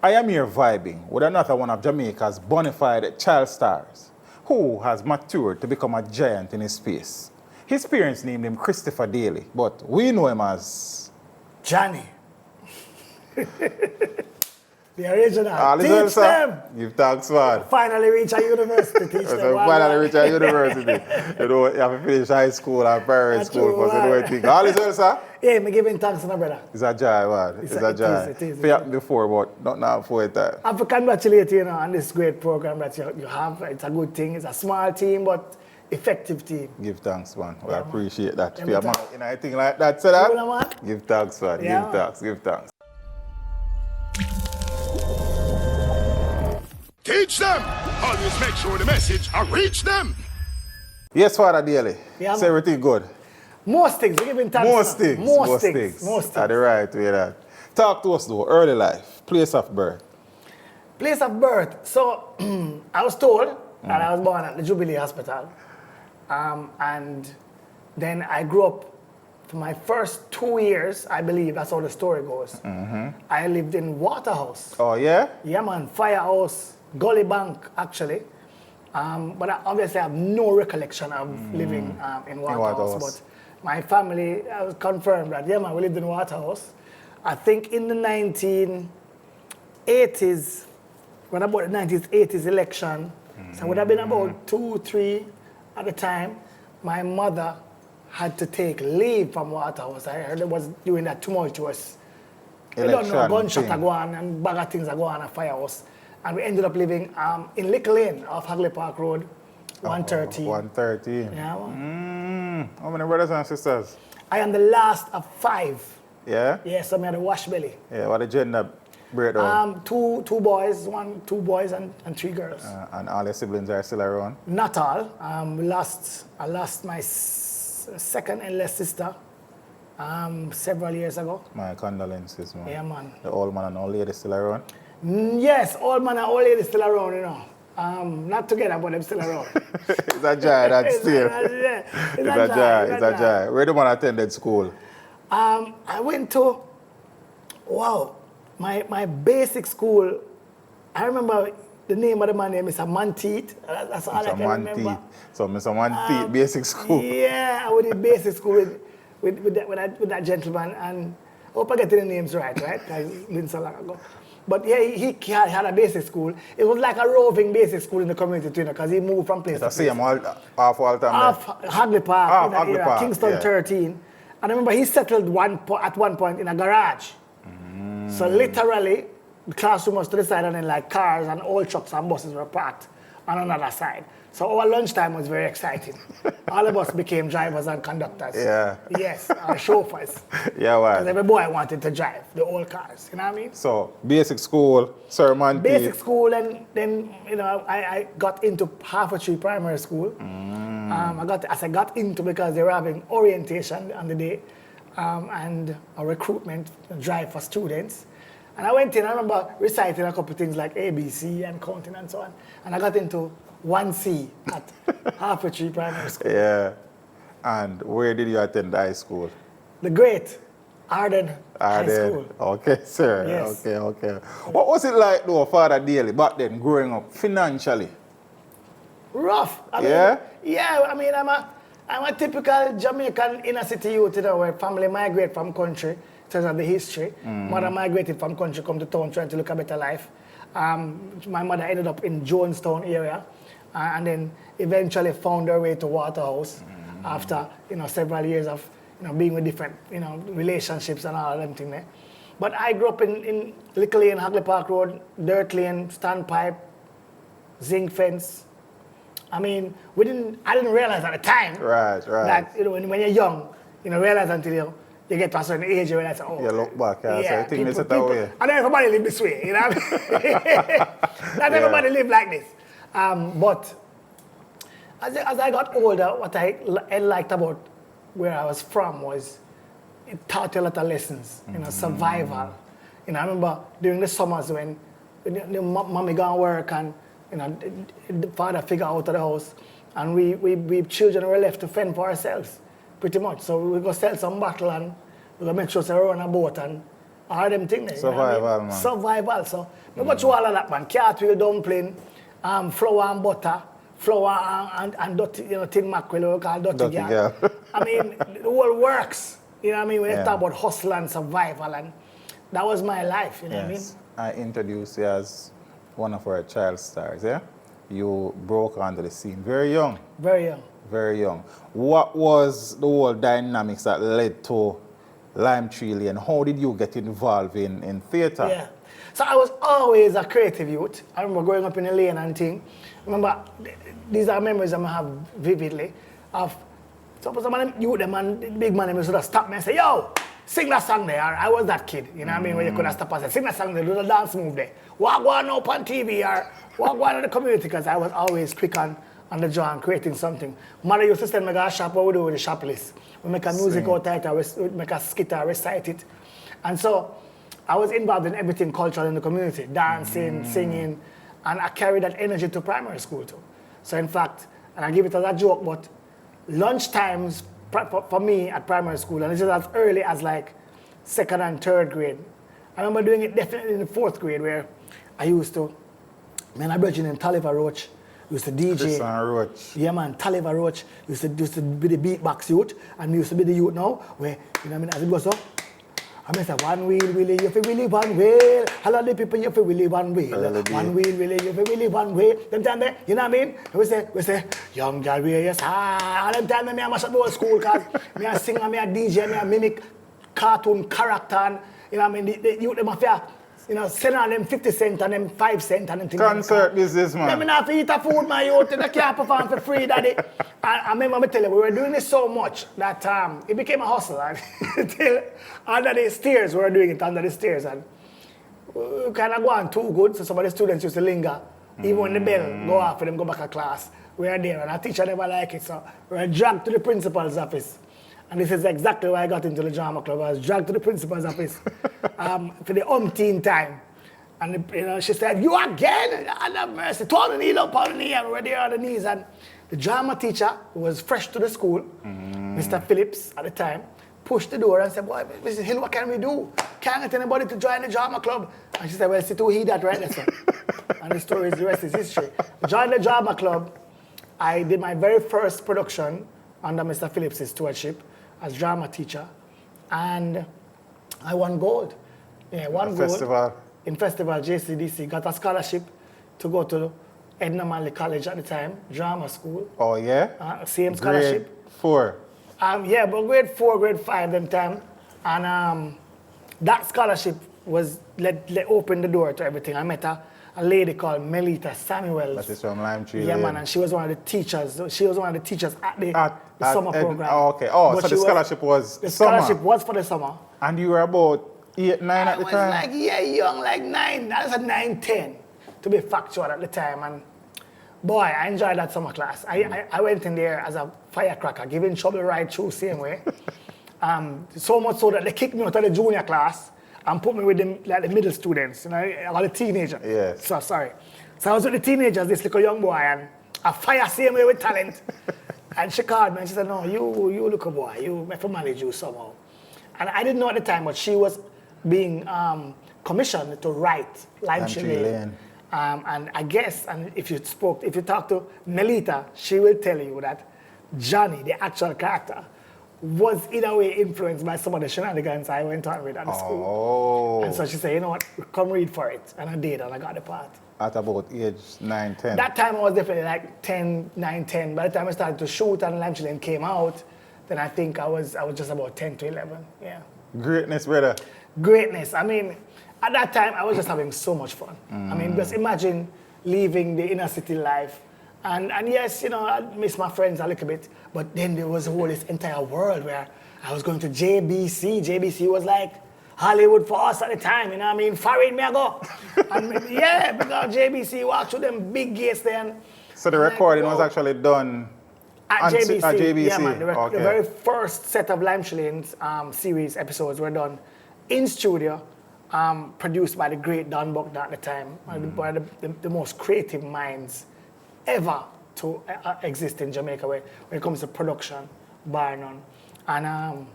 I am here vibing with another one of Jamaica's bona fide child stars, who has matured to become a giant in his space. His parents named him Christopher Daley, but we know him as Johnny. The original. all is Teach well, sir. them. Give thanks, man. Finally reach a university. Teach So them. finally reach a university. You know, you have to finish high school and primary That's school true, for you know what thing. All is well, sir. Yeah, me giving thanks to my brother. It's a joy, man. It's a joy. It is. It happened before, but not now for it. I have to congratulate you on this great program that you have. It's a good thing. It's a small team, but effective team. Give thanks, man. We Yeah, appreciate that. Yeah, For your man. man in anything like that, so that. You know, man? Give thanks, man. Yeah, Give man. thanks. Give thanks. Teach them! Always make sure the message reach them! Yes, Father Daley. Yeah, Is man. everything good? Most things. We're giving thanks. Most now. things. Most things. Most Are things. the right way that. Talk to us though. Early life, place of birth. Place of birth. So I was told that I was born at the Jubilee Hospital. And then I grew up for my first 2 years, I believe, that's how the story goes. I lived in Waterhouse. Oh yeah? Yeah, man, Firehouse, Gully Bank, actually. But I obviously have no recollection of living in Waterhouse. Waterhouse. But my family was confirmed that, yeah, man, we lived in Waterhouse. I think in the 1980s, when about the 1980s election, so it would have been about 2, 3 at the time, my mother had to take leave from Waterhouse. I heard it was during that tumultuous, I don't know, Election gunshot thing. are going and bag of things are going at Firehouse. And we ended up living in Little Lane off Hagley Park Road, 113. 113. Yeah, man. How many brothers and sisters? I am the last of 5. Yeah? Yes, so I had a wash belly. Yeah, what the gender breakdown? Two boys, 2 boys and 3 girls. And all your siblings are still around? Not all. I lost my second eldest sister several years ago. My condolences, man. Yeah, man. The old man and old lady still around? Yes, old man and old lady still around, you know. Not together, but I'm still around. It's a joy, that's still. It's It's a joy, it's a joy. Where the man attended school? I went to, my basic school. I remember the name of the man name is Manteet. That's all I Mr. can remember. Manteet. So Mr. Manteet, basic school. Yeah, I did basic school with that gentleman, and I hope I get the names right? Because it's been so long ago. But yeah, he had a basic school. It was like a roving basic school in the community, too, because he moved from place to It's the place. same half all time. Off Hagley Park, Off in that Hagley area, Park, Kingston yeah. 13. And I remember he settled at one point in a garage. So literally, the classroom was to the side, and then like cars and old trucks and buses were parked on another side. So our lunchtime was very exciting. All of us became drivers and conductors. Yeah. Yes, our chauffeurs. Yeah, Because well. every boy wanted to drive the old cars, you know what I mean? So basic school, Sir Manteet. Basic school, and then I got into Half-a-Tree Primary School. I got into because they were having orientation on the day and a recruitment drive for students. And I went in, I remember reciting a couple of things like ABC and counting and so on. And I got into 1C at Half-a-Tree Primary School. Yeah. And where did you attend high school? The great Arden High School. Okay, sir. Yes. Okay. What was it like though, Father Daley, back then, growing up financially? Rough. I mean, I'm a typical Jamaican inner city youth, where family migrate from country, in terms of the history. Mother migrated from country, come to town, trying to look a better life. My mother ended up in Jonestown area, and then eventually found her way to Waterhouse after several years of being with different relationships and all of them things there. But I grew up in Little Lane, Hagley Park Road, Dirt Lane, Standpipe, Zinc Fence. I mean, I didn't realize at the time Right. that when you're young, you don't realize until you get to a certain age, you realize, oh. You look back, so you think it's that way. And everybody live this way, you know what I mean? Not everybody live like this. But as I got older, what I liked about where I was from was it taught you a lot of lessons, survival. I remember during the summers when the mommy gone work and the father figure out of the house, and we children were left to fend for ourselves, pretty much. So we go sell some bottle and we go make sure we run a boat and all them things. Survival, man. Survival. So, we go through all of that, man. Cartwheel dumpling, flour and butter, flour and dirty, tin mackerel, we call dirty girl. I mean, the whole works. You know what I mean? When you talk about hustle and survival, and that was my life, you know what I mean? I introduced you as one of our child stars, yeah? You broke onto the scene very young. Very young. Very young. What was the whole dynamics that led to Lime Tree Lane? How did you get involved in theatre? Yeah. So I was always a creative youth. I remember growing up in the lane and thing. Remember, these are memories I have vividly of suppose some youth, the man, the big man, he would stop me and say, yo, sing that song there. I was that kid, you know what I mean? Where you could have stopped and say, sing that song there, do the dance move there. Walk one up on TV or walk one in the community, because I was always quick on the draw and creating something. Mother used to send me to a shop, what we do with the shop list. We make a music out of it, we make a skit, recite it. And so I was involved in everything cultural in the community, dancing, singing, and I carried that energy to primary school too. So in fact, and I give it as a joke, but lunch times for me at primary school, and this is as early as like 2nd and 3rd grade. I remember doing it definitely in the 4th grade, where I used to, man, I brought in Taliver Roach, used to DJ. Chris and Roach. Yeah, man, Taliver Roach used to be the beatbox youth, and used to be the youth now, where, you know what I mean, as it goes up, I say, one wheel, Willie, you feel Willie one wheel. Hello, the people, you feel Willie one wheel. One wheel, Willie, you feel Willie one wheel. Them time there, you know what I mean? We say, young girl, where you say, all them time there, I mash up the whole school, because me a singer, me a DJ, me a mimic cartoon character, and, you know what I mean, the youth, them mafia, send on them 50 cents and them 5 cents and them things. Concert business, man. Let me not eat a food, my youth, and I can't perform for free, daddy. And I remember me tell you, we were doing this so much that it became a hustle. Until under the stairs, we were doing it under the stairs. And we kind of go on too good, so some of the students used to linger. Even when the bell go off for them go back to class, we are there, and our teacher never liked it, so we were dragged to the principal's office. And this is exactly why I got into the drama club. I was dragged to the principal's office for the umpteenth time. And she said, you again? God have mercy. Turn the knee up on the knee, and we're there on the knees. And the drama teacher, who was fresh to the school, Mr. Phillips at the time, pushed the door and said, boy, Mrs. Hill, what can we do? Can't get anybody to join the drama club. And she said, well, see to he that right there, sir. And the story is the rest is history. Joined the drama club. I did my very first production under Mr. Phillips' stewardship as drama teacher, and I won gold. Yeah, won gold. Festival. In festival, JCDC, got a scholarship to go to Edna Manley College at the time, drama school. Oh, yeah? Same scholarship. Grade 4. Yeah, but grade 4, grade 5 them time. And that scholarship was opened the door to everything. I met a lady called Melita Samuels. That is from Lime Tree Yeah, Lane. man, and she was one of the teachers. She was one of the teachers at the summer program. Oh, okay. Oh, But so the scholarship was the summer. scholarship was for the summer. And you were about 8, 9 at the time? I was like, yeah, young, like 9. I was at 9, 10, to be factual at the time. And boy, I enjoyed that summer class. I went in there as a firecracker, giving trouble right through same way. So much so that they kicked me out of the junior class and put me with them, like the middle students, all the teenagers. Yes. So sorry. So I was with the teenagers, this little young boy, and I fire same way with talent. And she called me and she said, no, you look a boy, you have to manage you somehow. And I didn't know at the time, but she was being commissioned to write Lime Tree Lane. And I guess, and if you talk to Melita, she will tell you that Johnny, the actual character, was in a way influenced by some of the shenanigans I went on with at the school. And so she said, you know what, come read for it. And I did, and I got the part. At about age 9, 10? That time I was definitely like 9, 10. By the time I started to shoot and Lime Tree Lane came out, then I think I was just about 10 to 11, yeah. Greatness, brother. Greatness. I mean, at that time, I was just having so much fun. I mean, just imagine leaving the inner city life. And yes, I miss my friends a little bit, but then there was this entire world where I was going to JBC. JBC was like Hollywood for us at the time, you know what I mean? Foreign me I go. And yeah, because JBC walked through them big gates there. So the recording was actually done at JBC. At JBC. Yeah, man. The very first set of Lime Tree Lane's series episodes were done in studio, produced by the great Don Buckner at the time, one of the most creative minds ever to exist in Jamaica when it comes to production, bar none. And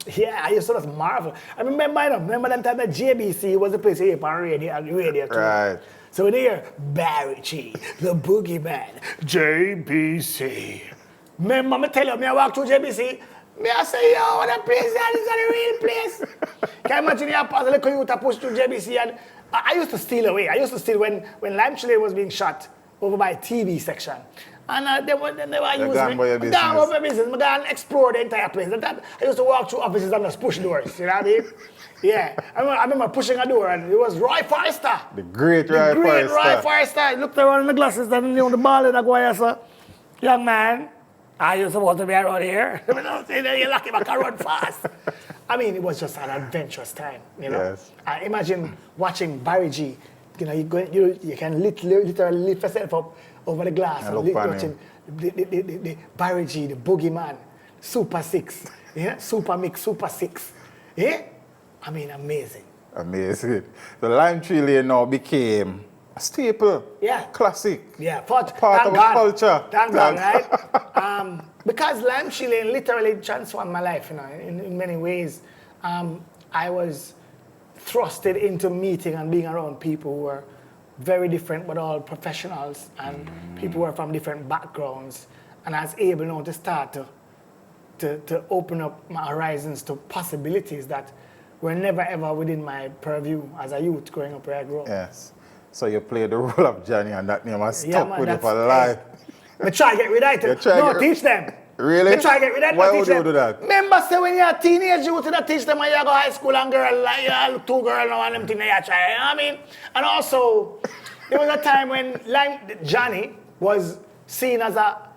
Yeah, I used to just marvel. I remember that time that JBC was the place you hear on radio too. Right. So when you hear Barry G, the boogeyman, JBC. Remember me tell you, me I walk through JBC, me I say, yo, what a place that is a real place. Can you imagine you pass a little youth to push through JBC and I used to steal away. I used to steal when Lime Chile was being shot over by TV section. And they were using me. Gone by your business. I gone explore the entire place. I used to walk through offices and just push doors. You know what I mean? Yeah. I remember pushing a door and it was Roy Forrester. The great Roy Forrester. I looked around in the glasses and the ball and I go, I said, young man, are you supposed to be around here? You're lucky I can run fast. I mean, it was just an adventurous time, you know. Yes. I imagine watching Barry G. You know, you can literally lift yourself up over the glass and watching the Barry G, the boogeyman, Super 6, yeah, Super Mix, Super 6. Yeah? I mean, amazing. Amazing. The Lime Tree Lane now became a staple. Yeah. Classic. Yeah. Part of our culture. Thank God, right? Because Lime Tree Lane literally transformed my life, you know, in many ways. I was thrusted into meeting and being around people who were very different, but all professionals and people who were from different backgrounds. And I was able now to start to open up my horizons to possibilities that were never ever within my purview as a youth growing up where I grew up. Yes. So you played the role of Johnny and that name has stuck with you for that's life. Me try to get rid of it. No, teach them. Really? Me try to get rid of it. Why would you do that? Remember, say when you're a teenager, you would teach them when you go high school and girl, like you two girls now and them thing you try. You know what I mean? And also, there was a time when Johnny was seen as a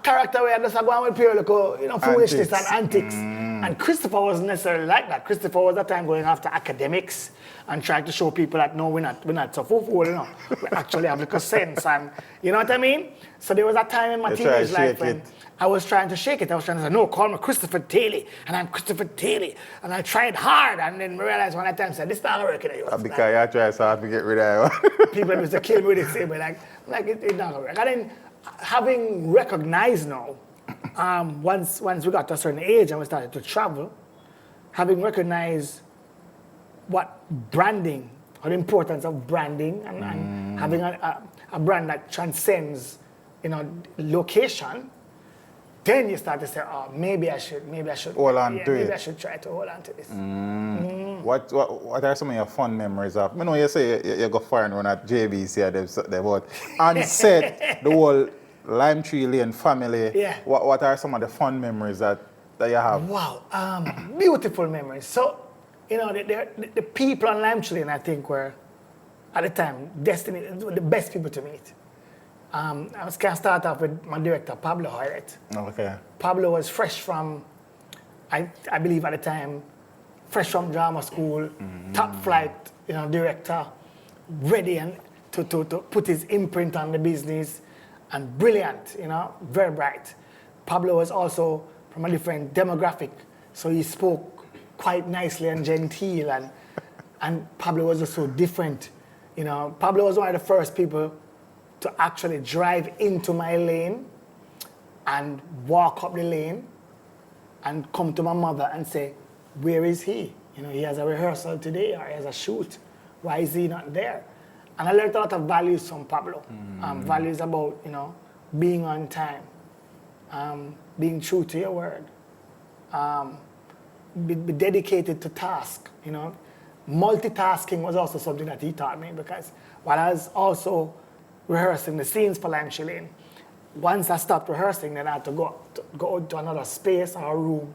character where just going with pure foolishness and antics. And Christopher wasn't necessarily like that. Christopher was at the time going after academics and trying to show people that no, we're not so fool, you know. We actually have little sense and you know what I mean? So there was a time in my teenage life when I was trying to shake it. I was trying to say, no, call me Christopher Daley, and I'm Christopher Daley. And I tried hard and then realized one time, said, this is not working. Because you try so hard to get rid of it. People used to kill me with the same way, like it's not gonna work. And then having recognized now, once we got to a certain age and we started to travel, having recognized what branding, or the importance of branding and having a brand that transcends, you know, location, then you start to say, oh, maybe I should hold on to maybe it. I should try to hold on to this. What are some of your fun memories of? I know you say you go far and run at JBC, but on set, the whole Lime Tree Lane family. Yeah. What are some of the fun memories that you have? Wow, beautiful memories. So, you know, the people on Lime Tree Lane, I think, were, at the time, the best people to meet. I was going to start off with my director, Pablo Hoylet. Okay. Pablo was fresh from, I believe at the time, fresh from drama school, top flight, you know, director, ready and to put his imprint on the business, and brilliant, you know, very bright. Pablo was also from a different demographic, so he spoke quite nicely and genteel, and Pablo was also different. You know, Pablo was one of the first people to actually drive into my lane and walk up the lane and come to my mother and say, where is he? You know, he has a rehearsal today or he has a shoot. Why is he not there? And I learned a lot of values from Pablo. Values about, you know, being on time, being true to your word, be dedicated to task, you know. Multitasking was also something that he taught me because while I was also rehearsing the scenes for Lime Tree Lane, once I stopped rehearsing, then I had to go to another space or a room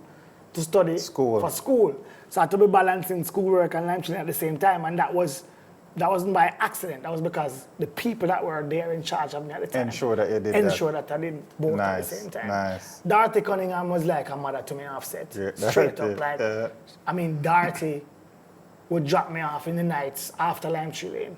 to study for school. So I had to be balancing schoolwork and Lime Tree Lane at the same time, and that wasn't by accident. That was because the people that were there in charge of me at the time ensure that you did ensure that I did both at the same time. Nice. Dorothy Cunningham was like a mother to me offset. Yeah, Straight up. Like, I mean, Dorothy would drop me off in the nights after Lime Tree Lane.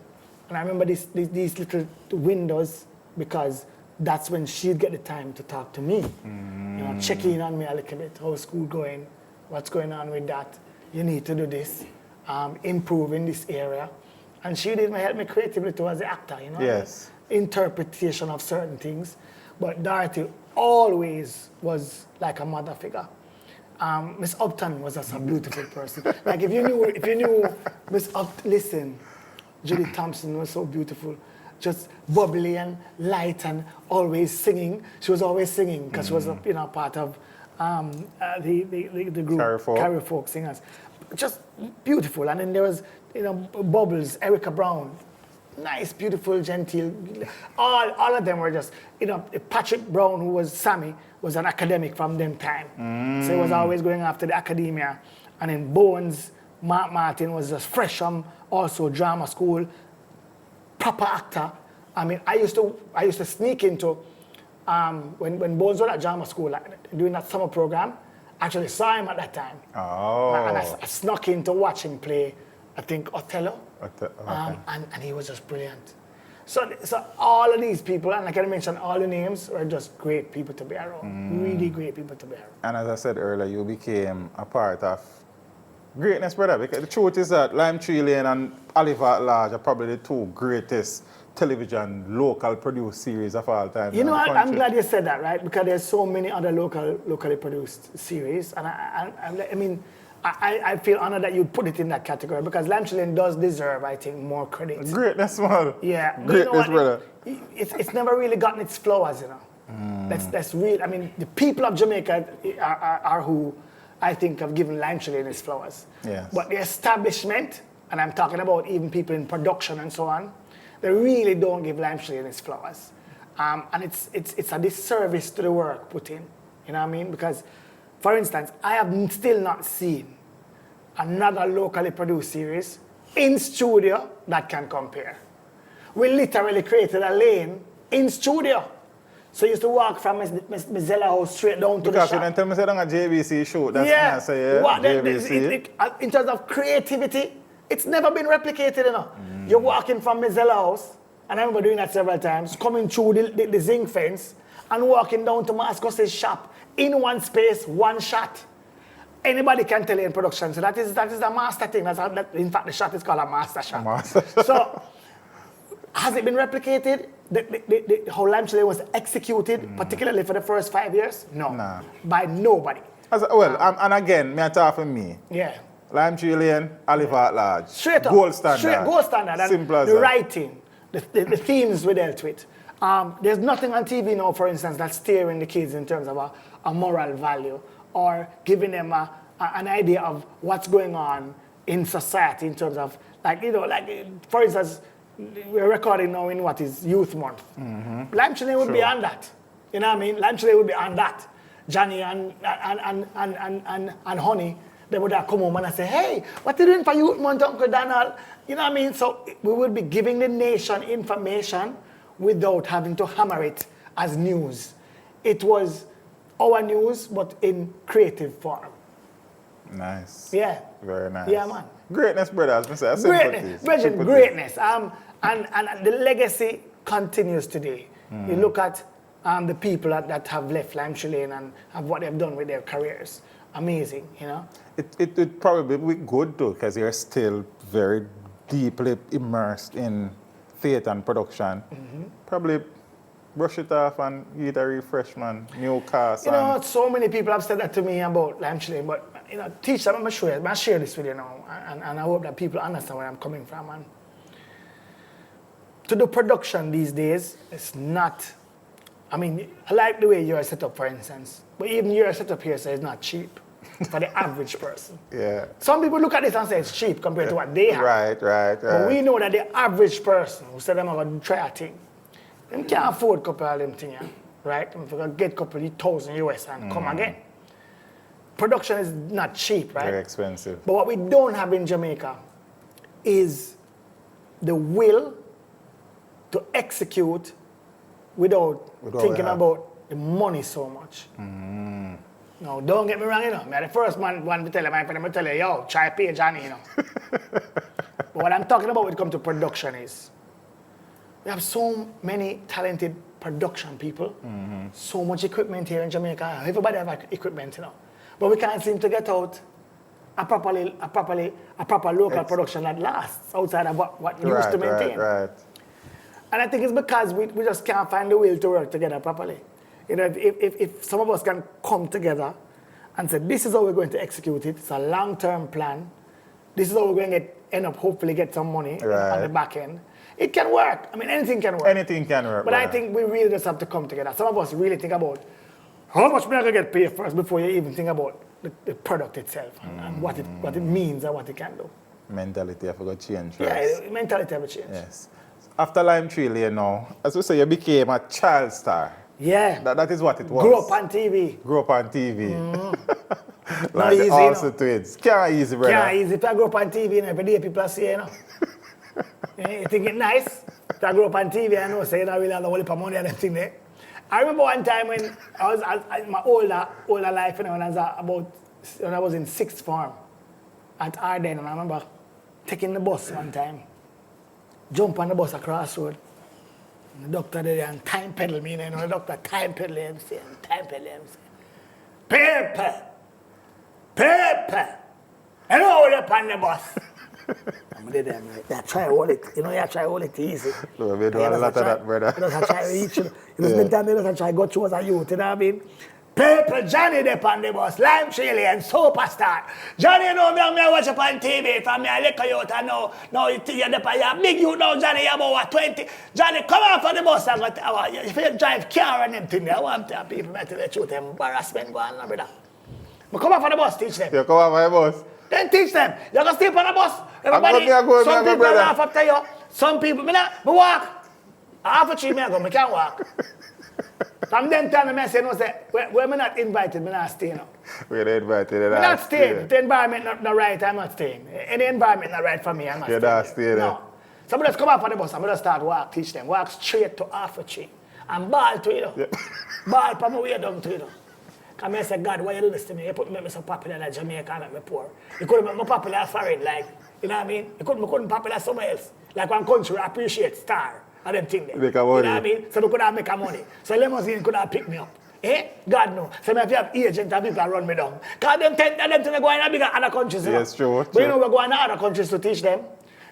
And I remember these little windows because that's when she'd get the time to talk to me. You know, check in on me a little bit. How's school going? What's going on with that? You need to do this. Improve in this area. And she did help me creatively too as an actor, you know? Yes. Interpretation of certain things. But Dorothy always was like a mother figure. Miss Upton was just a beautiful person. Like if you knew Miss Upton, listen, Judy Thompson was so beautiful, just bubbly and light and always singing. She was always singing because she was part of the group Carry Folk Singers. Just beautiful. And then there was Bubbles, Erica Brown, nice, beautiful, genteel. All of them were just Patrick Brown, who was Sammy, was an academic from them time. So he was always going after the academia. And then Bones, Mark Martin was just fresh from also drama school, proper actor. I mean, I used to sneak into when Bones was at drama school, like, doing that summer program. Actually saw him at that time. Oh. And I snuck in to watch him play, I think, Othello. Okay. And he was just brilliant. So all of these people, and like I mentioned, all the names were just great people to be around. Really great people to be around. And as I said earlier, you became a part of greatness, brother. Because the truth is that Lime Tree Lane and Oliver at Large are probably the two greatest television local produced series of all time. You know, I'm glad you said that, right? Because there's so many other locally produced series, and I feel honored that you put it in that category because Lime Tree Lane does deserve, I think, more credit. Greatness, man. Yeah, greatness, brother. It's never really gotten its flowers, you know. That's real. I mean, the people of Jamaica are who I think have given Lime Tree Lane its flowers. Yes. But the establishment, and I'm talking about even people in production and so on, they really don't give Lime Tree Lane its flowers. And it's a disservice to the work put in. You know what I mean? Because, for instance, I have still not seen another locally produced series in studio that can compare. We literally created a lane in studio. So you used to walk from Mizella House straight down to the shop. Because you didn't tell me say a JVC show. That's JVC. In terms of creativity, it's never been replicated, you know. You're walking from Mizella House, and I remember doing that several times, coming through the zinc fence and walking down to Mascos's shop in one space, one shot. Anybody can tell you in production. So that is a master thing. In fact, the shot is called a master shot. So has it been replicated? How Lime Tree Lane was executed, particularly for the first 5 years? No. Nah. By nobody. And again, me talk for me. Yeah. Lime Tree Lane, Oliver at Large. Straight up. Gold standard. Straight gold standard. And simple as the that. writing, the themes we dealt with. There's nothing on TV now, for instance, that's steering the kids in terms of a moral value or giving them an idea of what's going on in society in terms of, for instance, we're recording now in what is Youth Month. Lime Tree Lane would be on that. You know what I mean? Lime Tree Lane would be on that. Johnny and Honey, they would have come home and say, hey, what are you doing for Youth Month, Uncle Donald? You know what I mean? So we would be giving the nation information without having to hammer it as news. It was our news, but in creative form. Nice. Yeah. Very nice. Yeah, man. Greatness, brothers. Greatness. And the legacy continues today. You look at the people that have left Lime Tree Lane and have what they've done with their careers. Amazing, you know? It would probably be good too, because you're still very deeply immersed in theatre and production. Probably brush it off and get a refreshment, new cast. You know, so many people have said that to me about Lime Tree Lane, but teach them, I'm going to share this with you now, and I hope that people understand where I'm coming from. And to do production these days, it's not, I like the way you're set up, for instance, but even your setup here says it's not cheap for the average person. Yeah. Some people look at this and say it's cheap compared to what they have. Right. But we know that the average person who said, I'm going to try a thing, they can't afford a couple of them things, right? If you get a couple of $1,000 and come again. Production is not cheap, right? Very expensive. But what we don't have in Jamaica is the will to execute without thinking about the money so much. No, don't get me wrong, I'm the first one to tell you, my friend, I'm tell you, yo, try pay Johnny, But what I'm talking about when it comes to production is, we have so many talented production people, so much equipment here in Jamaica. Everybody have equipment, But we can't seem to get out a proper local production that lasts outside of what we used to maintain. Right. And I think it's because we just can't find the will to work together properly. If some of us can come together and said, this is how we're going to execute it. It's a long-term plan. This is how we're going to end up hopefully get some money on the back end. It can work. I mean, anything can work. Anything can work. But I think we really just have to come together. Some of us really think about how much we're going to get paid first before you even think about the product itself and what it means and what it can do. Mentality have to change. Yeah, mentality have to change. Yes. After Lime Tree Lane now, as we say, you became a child star. Yeah. That is what it was. Grew up on TV. Grew up on TV. Not Like easy, the Olsen twins. Can't easy, brother. Can't easy. If I grow up on TV, every day people are saying, you think it's nice? If I grow up on TV, I know, say, you don't really have a whole heap of money and everything there. I remember one time when I was in my older life, when I was in sixth form at Arden, and I remember taking the bus one time, jump on the bus across road. And the doctor there and time pedal me, the doctor time pedal him, saying, paper, and hold up on the bus. I'm there, I'm like, yeah, try hold it. You try hold it easy. No, we do a lot of that, brother. You just try reach. You just time you just try go through as a youth, you know what I mean? Paper Johnny there on the bus, Lime Tree Lane, superstar. Johnny, you know me, I watch up on TV from me, I look at you, I know. Now you're a big youth now, Johnny, you're about 20. Johnny, come off on the bus. If you drive car and them thing, I want to people to tell the truth, embarrassment going on, brother. But come off on the bus, teach them. You come off on the bus? Then teach them. You're going to sleep on the bus. Everybody, some people laugh after you. Some people, I walk. Half a tree, I can't walk. From them time, I say, no, say, when I'm not invited, I'm not staying up. We're not invited. I'm not staying. If the environment not right, I'm not staying. Any environment not right for me, I'm not staying. You're not staying. No. Somebody just come up on the bus, I'm going to start walk, teach them. Walk straight to half a tree. And ball to it. Yeah. Ball from my way down to it. Because I say, God, why you do this to me? You put me so popular in Jamaica and make me poor. You couldn't make me popular foreign, like, you know what I mean? You couldn't popular somewhere else. Like one country appreciate star. And them thing there. Make a money. You know what I mean? So they could have make a money. So limousine could have picked me up. God no. So if you have agents and people run me down. Because them to go in bigger other countries. Yes, true. But you know we're going to other countries to teach them.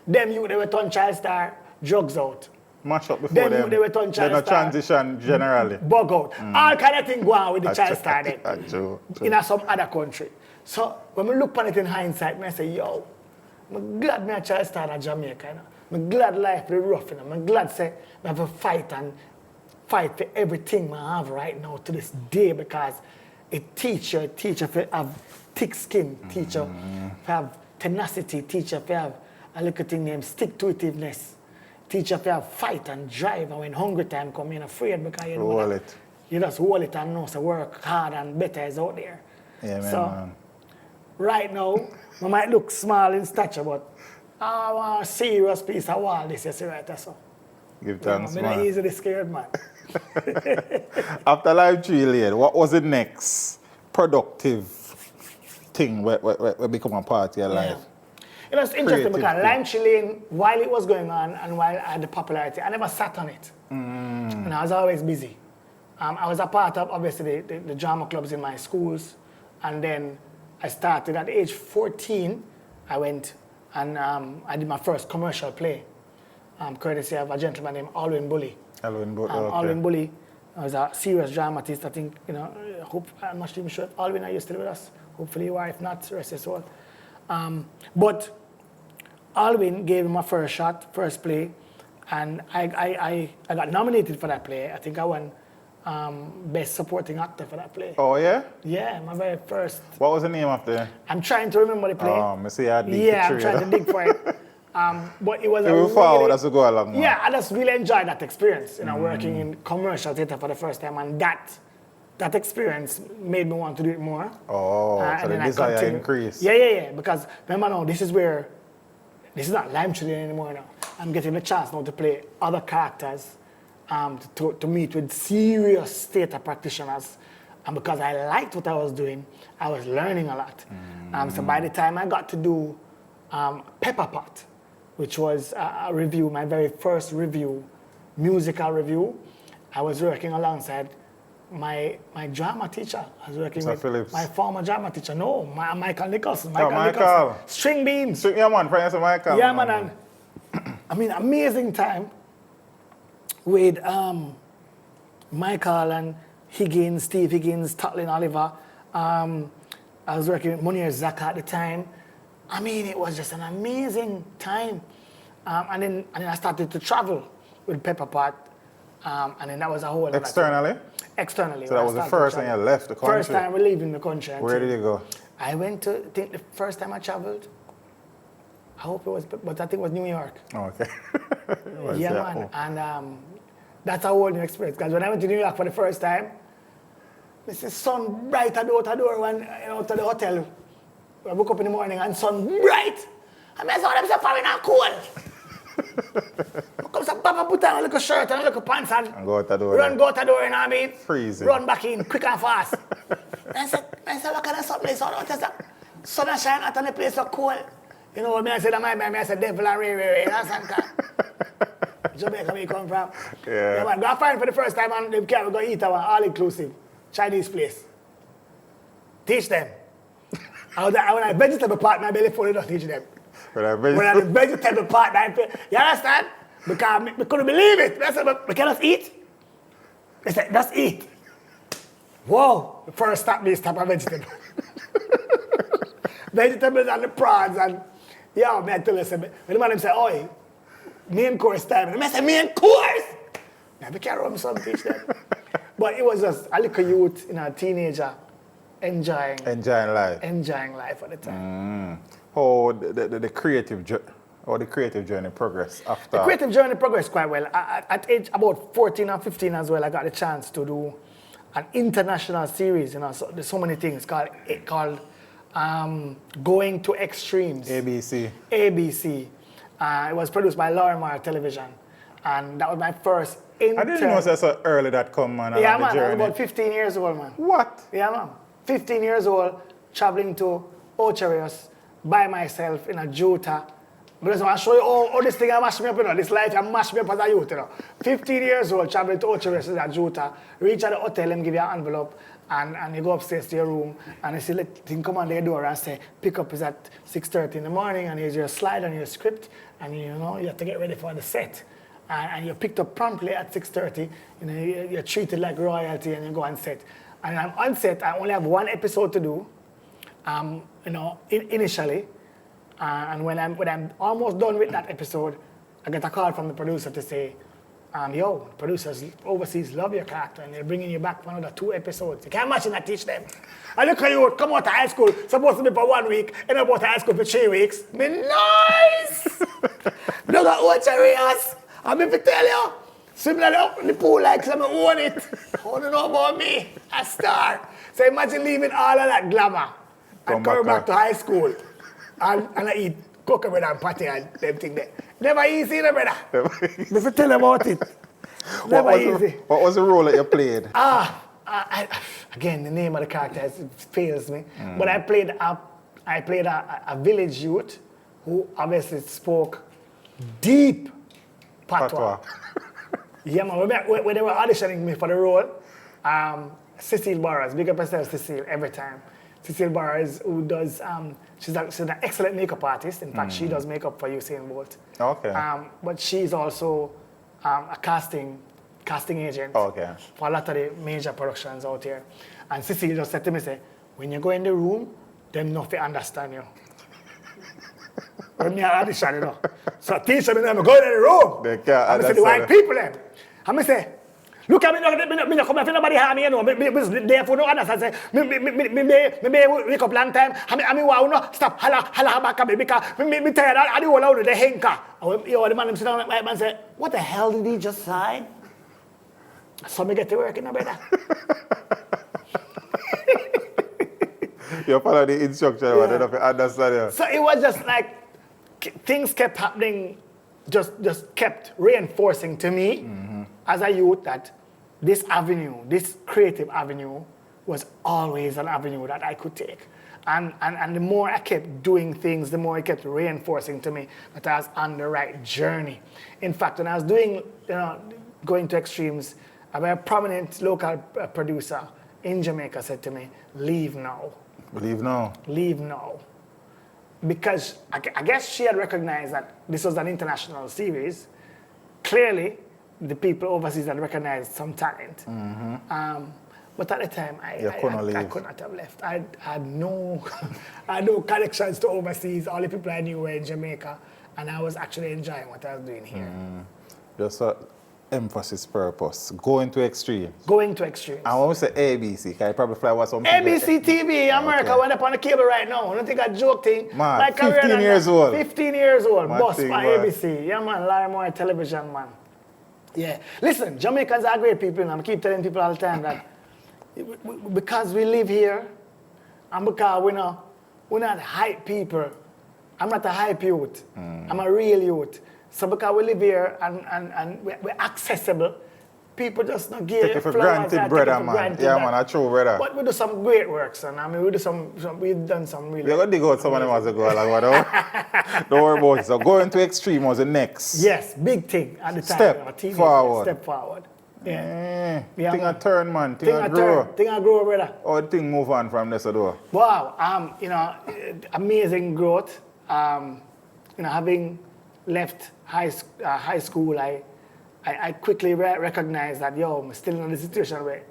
Them you they were turn child star, drugs out. Match up before them. They were turn child star. Transition generally. Bug out. All kind of thing go on with the child star then. True. In some other country. So when we look on it in hindsight, I say, yo, I'm glad me a child star in Jamaica, you know. I'm glad life is rough, you know. I'm glad say I have to fight for everything I have right now to this day because a teacher have thick skin, teacher have tenacity, teacher have a little thing named stick-to-itiveness, teacher have fight and drive, and when hungry time come, you're afraid because you know that you just hold it and know so work hard and better is out there. Yeah, man, so man. Right now, I might look small in stature, but I want a serious piece of wall this, you see right there, so. Give thanks, I'm man. not easily scared, man. After Lime Tree Lane, what was the next productive thing where become a part of your life? You know, it's interesting Creative because Lime Tree Lane, while it was going on and while I had the popularity, I never sat on it. And I was always busy. I was a part of, obviously, the drama clubs in my schools. And then I started at age 14, I went and I did my first commercial play, courtesy of a gentleman named Alwyn Bully. Alwyn Bully was a serious dramatist. I think, you know, I'm not even sure if Alwyn are you still with us. Hopefully you are, if not, rest his soul. But Alwyn gave me my first shot, first play, and I got nominated for that play. I think I won Best Supporting Actor for that play. Oh, yeah? Yeah, my very first. What was the name of the? I'm trying to remember the play. I see I dig yeah, I'm trying to dig for it. But it was a really, as we go along. Yeah, I just really enjoyed that experience, you know, working in commercial theater for the first time, and that experience made me want to do it more. Oh, so the desire increased. Yeah, because remember now, this is not Lime Tree anymore now. I'm getting the chance now to play other characters, to meet with serious theater practitioners. And because I liked what I was doing, I was learning a lot. So by the time I got to do Pepper Pot, which was a review, my very first review, musical review, I was working alongside my drama teacher. I was working with Phillips. My former drama teacher. No, Michael Nicholson. Michael. String beans. Yeah, man, friends of Michael. Yeah, man. And, I mean, amazing time with Michael and Higgins, Steve Higgins, Tatlin Oliver. I was working with Munir Zaka at the time. I mean, it was just an amazing time. And then I started to travel with Pepper Pot. And then that was a whole other Externally? Externally. So that was the first time you left the country? First time leaving the country. Where did you go? I went to, I think the first time I traveled, I hope it was, but I think it was New York. Oh, okay. Yeah, man. And that's a whole new experience. Because when I went to New York for the first time, I see sun bright out the door when, to the hotel. I woke up in the morning and sun bright. And I saw them so far in a cold. I come some papa put on a little shirt and a little pants and go out the door. Go out the door, you know what I mean? Freezing. Run back in quick and fast. I said, what kind of something is all that? Sun and shine out and the place so cold. You know what I said, I said, devil and ray, that's Jamaica, where you come from. Yeah, man, go find for the first time and they can't go eat our all-inclusive Chinese place. Teach them. When I vegetable part, my belly full, you don't teach them. When I vegetable part, you understand? Because we couldn't believe it. I said, but we cannot eat. They said, let's eat. Whoa, the first stop me stop a vegetable. Vegetables and the prawns and yeah, man, I tell you, when the man say, oi, main course time. And I say, main course? Now, we can't run some teach them. But it was just a little youth, a teenager, enjoying life. Enjoying life at the time. How the creative journey progressed after? The creative journey progressed quite well. At age about 14 or 15 as well, I got the chance to do an international series. So there's so many things called Going to Extremes. ABC. It was produced by Lorimar Television. And that was my first I didn't know it was so early that come, man. Yeah, man. I was about 15 years old, man. What? Yeah, man. 15 years old, traveling to Ocherius by myself in a Jota. But I show you all this thing I mashed me up, this life I mashed me up as a youth, 15 years old, traveling to Ocherius in a Jota. Reach at the hotel and give you an envelope. And you go upstairs to your room and you see the thing come on the door and say, pick up is at 6:30 in the morning and here's your slide and your script and you have to get ready for the set. And you're picked up promptly at 6:30, you're treated like royalty and you go on set. And I'm on set, I only have one episode to do, initially. And when I'm almost done with that episode, I get a call from the producer to say, producers overseas love your character and they're bringing you back for another 2 episodes. You can't imagine I teach them. I look at you, come out of high school, supposed to be for 1 week, end up out of high school for 3 weeks. Me nice! Look at what serious. I'm going to tell you, swimming up in the pool like someone own it. I want to know about me, a star. So imagine leaving all of that glamour and coming back to high school and I eat coconut and patty and them thing there. Never easy, brother. If you tell about it. Never easy. What was the role that you played? Again, the name of the character fails me. But I played a village youth who obviously spoke deep patois. Yeah, man. When they were auditioning me for the role, Cecile Barras, big up herself, Cecile, every time. Cecile Barras, who does, she's an excellent makeup artist. In fact, she does makeup for Usain Bolt. Okay. But she's also a casting agent for a lot of the major productions out here. And Cecile just said to me, when you go in the room, them not understand you. When me audition, So teacher me, go in the room. They can't I say, the white people, them. I say, look at me, no come here, nobody harm me, therefore no understand. Me wake up long time, I mean, wow, no, stop, holla back at me, because me tired, I do all out of the henka. The man sit down like white man say, what the hell did he just say? So me get to work, brother. You follow the instruction, I don't know if you understand you. So it was just like, things kept happening, just kept reinforcing to me as a youth that this avenue, this creative avenue, was always an avenue that I could take. And the more I kept doing things, the more it kept reinforcing to me that I was on the right journey. In fact, when I was doing, Going to Extremes, a very prominent local producer in Jamaica said to me, leave now. Leave now? Leave now. Because I guess she had recognized that this was an international series. Clearly, the people overseas had recognized some talent. But at the time, I could not have left. I had no, I had no connections to overseas. All the people I knew were in Jamaica, and I was actually enjoying what I was doing here. Just emphasis purpose, going to extreme. Going to extremes. And when we say ABC, can you probably fly what some ABC TV, America, went up on the cable right now. I don't think I joke thing. Man, my 15 years old. 15 years old, boss thing, by man. ABC. Yeah, man, Larry Moore television, man. Yeah. Listen, Jamaicans are great people, and I keep telling people all the time that because we live here, and because we're not hype people. I'm not a hype youth. I'm a real youth. So because we live here and we're accessible, people just not give take it for flowers. granted, brother, man. Yeah, man, I true, brother. But we do some great work, son. I mean, we've done some really. We're going to dig out some of them as a go along. Don't worry about it. So going to extreme was the next. Yes, big thing at the time. Step forward. Step forward. Yeah. Thing a turn, man. Thing a grow. Thing a grow, brother. Or thing move on from this door. Wow. Amazing growth. Having left high school, I quickly recognized that, I'm still in a situation where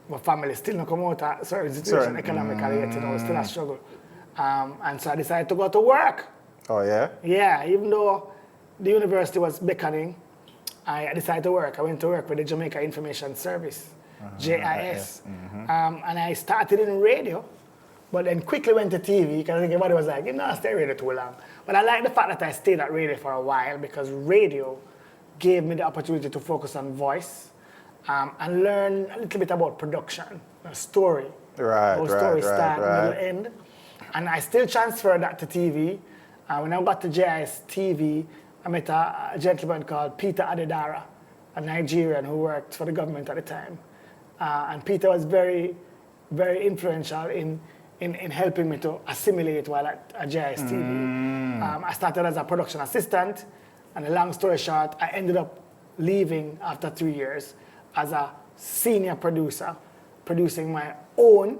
my family still not come out of certain situation economically yet, still a struggle. And so I decided to go to work. Oh, yeah? Yeah, even though the university was beckoning, I decided to work. I went to work with the Jamaica Information Service, JIS. And I started in radio, but then quickly went to TV because I think everybody was like, stay radio too long. But I like the fact that I stayed at radio for a while because radio gave me the opportunity to focus on voice and learn a little bit about production, story. How story start, middle, end. And I still transferred that to TV. When I got to JIS TV, I met a gentleman called Peter Adedara, a Nigerian who worked for the government at the time. And Peter was very, very influential in helping me to assimilate while at JIS TV. I started as a production assistant, and a long story short, I ended up leaving after 3 years as a senior producer, producing my own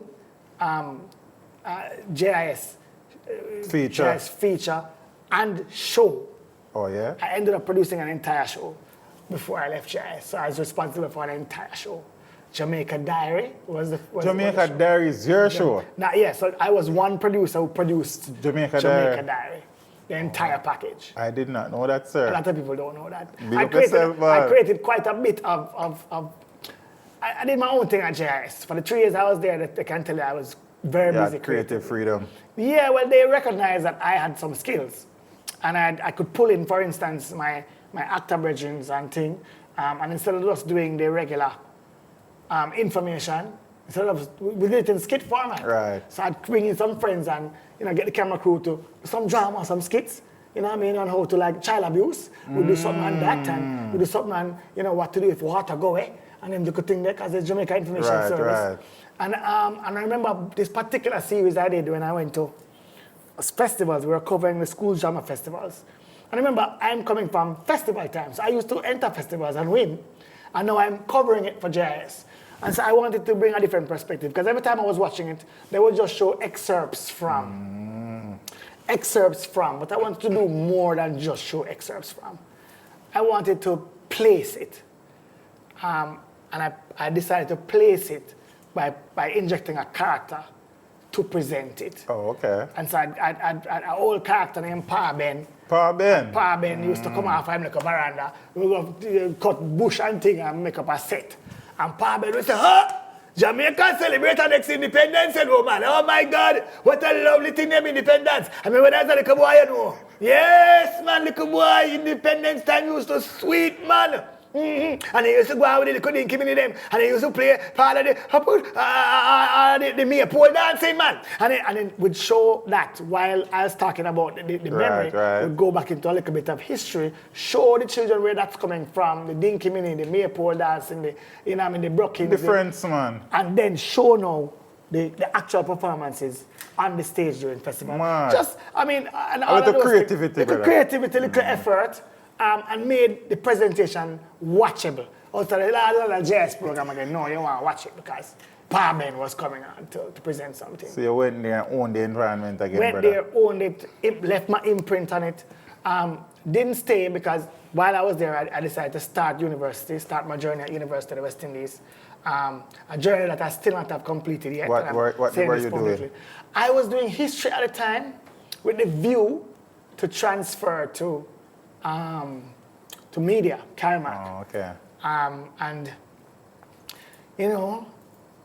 JIS feature and show. Oh, yeah? I ended up producing an entire show before I left JIS, so I was responsible for an entire show. Jamaica Diary was the Jamaica Diary is your show? So I was one producer who produced Jamaica Diary, the entire package. I did not know that, sir. A lot of people don't know that. I created quite a bit of I did my own thing at JIS. For the 3 years I was there, I can tell you I was very busy. Creative freedom. Yeah, well, they recognized that I had some skills. And I could pull in, for instance, my actor brethren and thing. And instead of just doing the regular information, instead of, we did it in skit format. Right. So I'd bring in some friends and, get the camera crew to some drama, some skits, on how to child abuse. We do something on that and we do something on, what to do if water go away. And then you could think that because it's Jamaica Information Service. Right. And I remember this particular series I did when I went to festivals. We were covering the school drama festivals. And remember, I'm coming from festival times. I used to enter festivals and win. And now I'm covering it for JIS. And so I wanted to bring a different perspective. Because every time I was watching it, they would just show excerpts from. But I wanted to do more than just show excerpts from. I wanted to place it. And I decided to place it by injecting a character to present it. Oh, okay. And so I had an old character named Pa Ben. Pa Ben used to come off and make a veranda. We go cut bush and thing and make up a set. And Pa Ben would say, Jamaica celebrate our next independence, man. Oh my God, what a lovely thing, them independence. I mean, when I was a little boy, Yes, man, little boy, independence time used to sweet, man. And he used to go out with the little dinky mini them, and he used to play part of the maypole dancing, man. And then would show that while I was talking about the memory, would go back into a little bit of history, show the children where that's coming from, the dinky mini, the maypole dancing, the brookings. Difference, man. And then show now the actual performances on the stage during festival. Man. And all of those creativity, little effort. And made the presentation watchable. Also, the JS program again, no, you want to watch it because Pa Ben was coming on to present something. So you went there and owned the environment again, Went there, owned it, left my imprint on it. Didn't stay because while I was there, I decided to start my journey at University of the West Indies. A journey that I still not have completed yet. What were you doing? I was doing history at the time with the view to transfer to media, Karamak. Oh, okay. And, you know,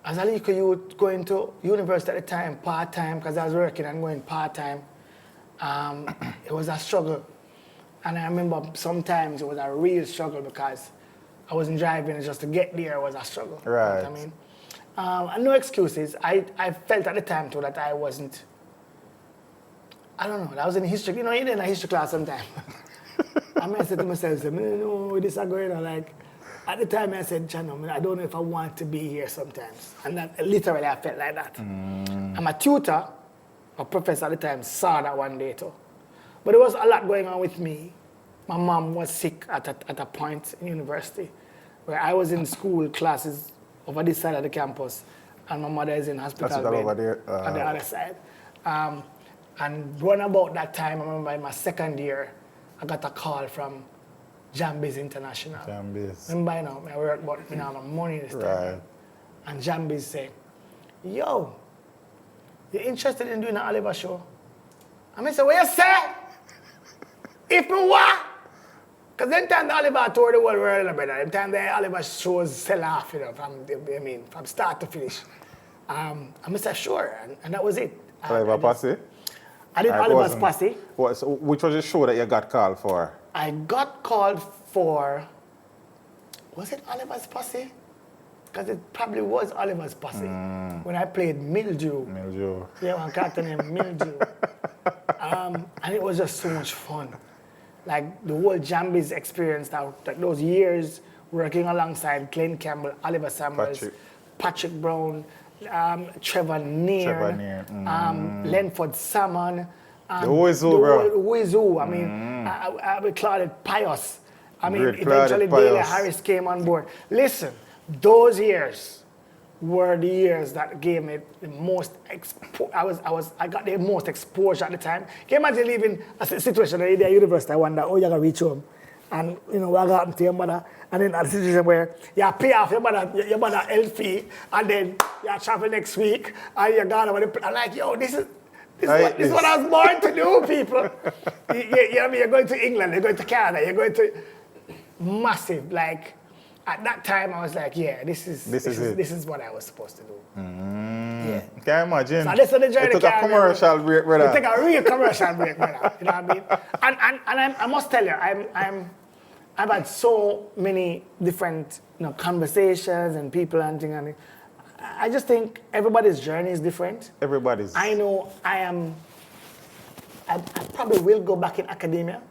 as a little youth going to university at the time, part-time, because I was working and going part-time, it was a struggle. And I remember sometimes it was a real struggle because I wasn't driving, just to get there was a struggle. Right. You know what I mean? And no excuses. I felt at the time too that I wasn't, I don't know, I was in history, you know, you're in a history class sometime. I said to myself, no, this is going on. Like, at the time I said, Chano, I don't know if I want to be here sometimes. And that, literally I felt like that. And my tutor, a professor at the time, saw that one day too. But there was a lot going on with me. My mom was sick at a point in university where I was in school classes over this side of the campus and my mother is in hospital bed over there, on the other side. And run about that time, I remember in my second year, I got a call from Jambiz International. Jambiz. Remember, you know, I work, but you know, I'm money this time. Right. And Jambiz said, yo, you interested in doing an Oliver show? I said, what you say? If me what? Because then time the Oliver toured the whole world, brother. Then time the Oliver shows sell off, you know, from start to finish. I said, sure, and that was it. Oliver Posse? I did Oliver's Posse. So which was the show that you got called for? I got called for, was it Oliver's Posse? Because it probably was Oliver's Posse. When I played Mildew. Mildew. Yeah, one character named Mildew. And it was just so much fun. Like the whole Jambiz experience, like those years working alongside Glenn Campbell, Oliver Samuels, Patrick Brown, Trevor Neer, Lenford Salmon. The Who is Who, bro. Who is Who. I mean, I would call it Pius. I mean, Great eventually Claudette Daley Pius. Harris came on board. Listen, those years were the years that gave me the most I got the most exposure at the time. Can you imagine leaving a situation at the university, I wonder, oh, you're gonna reach home. And you know, what happened to your mother, and then at a situation where you pay off your mother health fee, and then you travel next week, and you're gone over the, I'm like, yo, this is what I was born to do, people. you know what I mean? You're going to England, you're going to Canada, you're going to massive, like, at that time, I was like, yeah, this is what I was supposed to do. Yeah. Can you imagine? So this is the journey. It took a commercial break, brother. It took a real commercial break, brother. You know what I mean? And I must tell you, I've had so many different, you know, conversations and people and things. And I just think everybody's journey is different. Everybody's. I know I probably will go back in academia.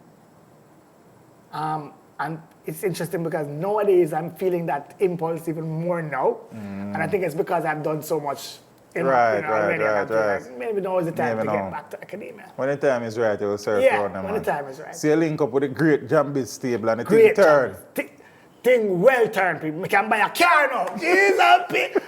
And it's interesting because nowadays I'm feeling that impulse even more now. And I think it's because I've done so much already. Like, maybe now is the time to get back to academia. When the time is right, it will serve Yeah, for them. when the time is right. So you link up with the great Jambiz stable and the thing turn. Thing well turned, people. We can buy a car now. Jesus, people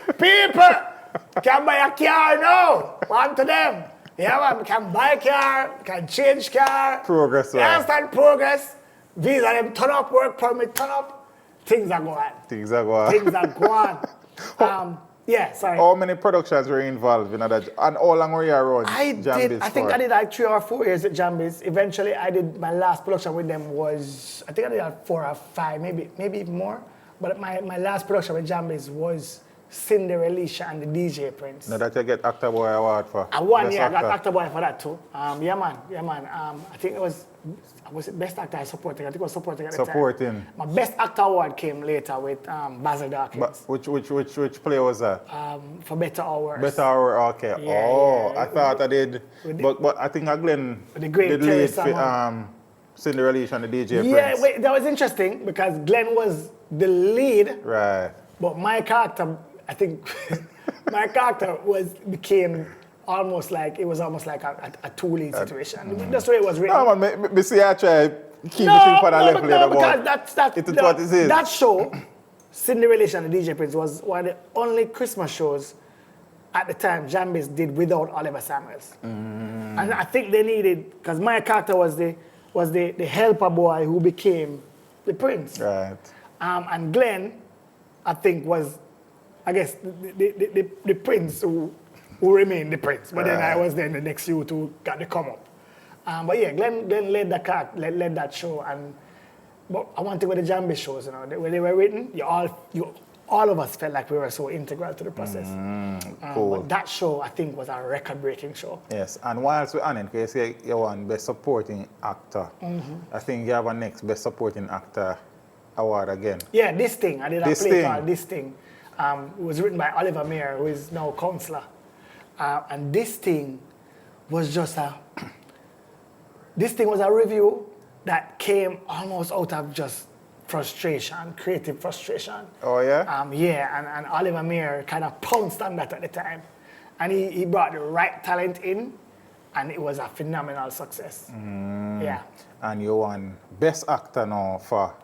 can buy a car now. One to them. Yeah, man, we can buy a car, we can change car. Progress, you understand progress? Visa them turn up, work permit turn up. Things are going. Things are going. Things are going. Yeah, sorry. How many productions were involved in that? And how long were you around Jambiz I think I did like 3 or 4 years at Jambiz. Eventually, I did my last production with them was, I think I did like 4 or 5, maybe even more. But my last production with Jambiz was Cinderella and the DJ Prince. Now that you get Actor Boy Award for. I won, yeah, I got Actor Boy for that too. Yeah, man. I think it was it Best Actor I supporting? I think it was supporting at the time. My Best Actor Award came later with Basil Dawkins. Which play was that? For Better or Worse. Better or Worse, okay. Yeah. I thought I did. But I think Glenn did lead for Cinderella and the DJ Prince. Yeah, wait, that was interesting because Glenn was the lead. Right. But my character, I think, became almost like a two-lead situation. That's the way it was written. No, man, me see I try keep the thing for the left later. Because it is what it is. That show, Cinderella and the DJ Prince, was one of the only Christmas shows at the time Jambiz did without Oliver Samuels. And I think they needed, because my character was the was the helper boy who became the prince. Right. And Glenn, I think, was, I guess, the prince who remained the prince. But then I was then the next youth who got the come up. But yeah, Glenn led led that show. But I want to go to the Jambi shows, you know, when they were written, all of us felt like we were so integral to the process. Cool. But that show, I think, was a record-breaking show. Yes, and whilst we're on it, because you won Best Supporting Actor, I think you have a next Best Supporting Actor award again. Yeah, This Thing. I did a This play Thing. called This Thing. It was written by Oliver Mayer, who is now counselor. And This Thing was just This Thing was a review that came almost out of just frustration, creative frustration. Oh, yeah? And Oliver Mayer kind of pounced on that at the time. And he brought the right talent in, and it was a phenomenal success. Yeah. And you won Best Actor now for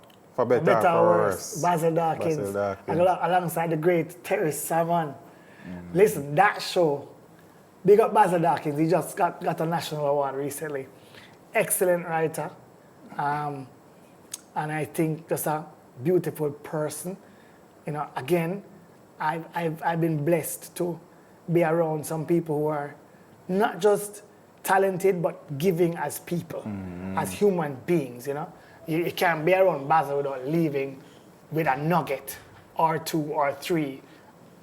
Better or For Worse. Basil Dawkins. Alongside the great Terry Savon. Listen, that show, big up Basil Dawkins, he just got a national award recently. Excellent writer. And I think just a beautiful person. You know, again, I've been blessed to be around some people who are not just talented, but giving as people, as human beings, you know. You can't be around Basil without leaving with a nugget or two or three,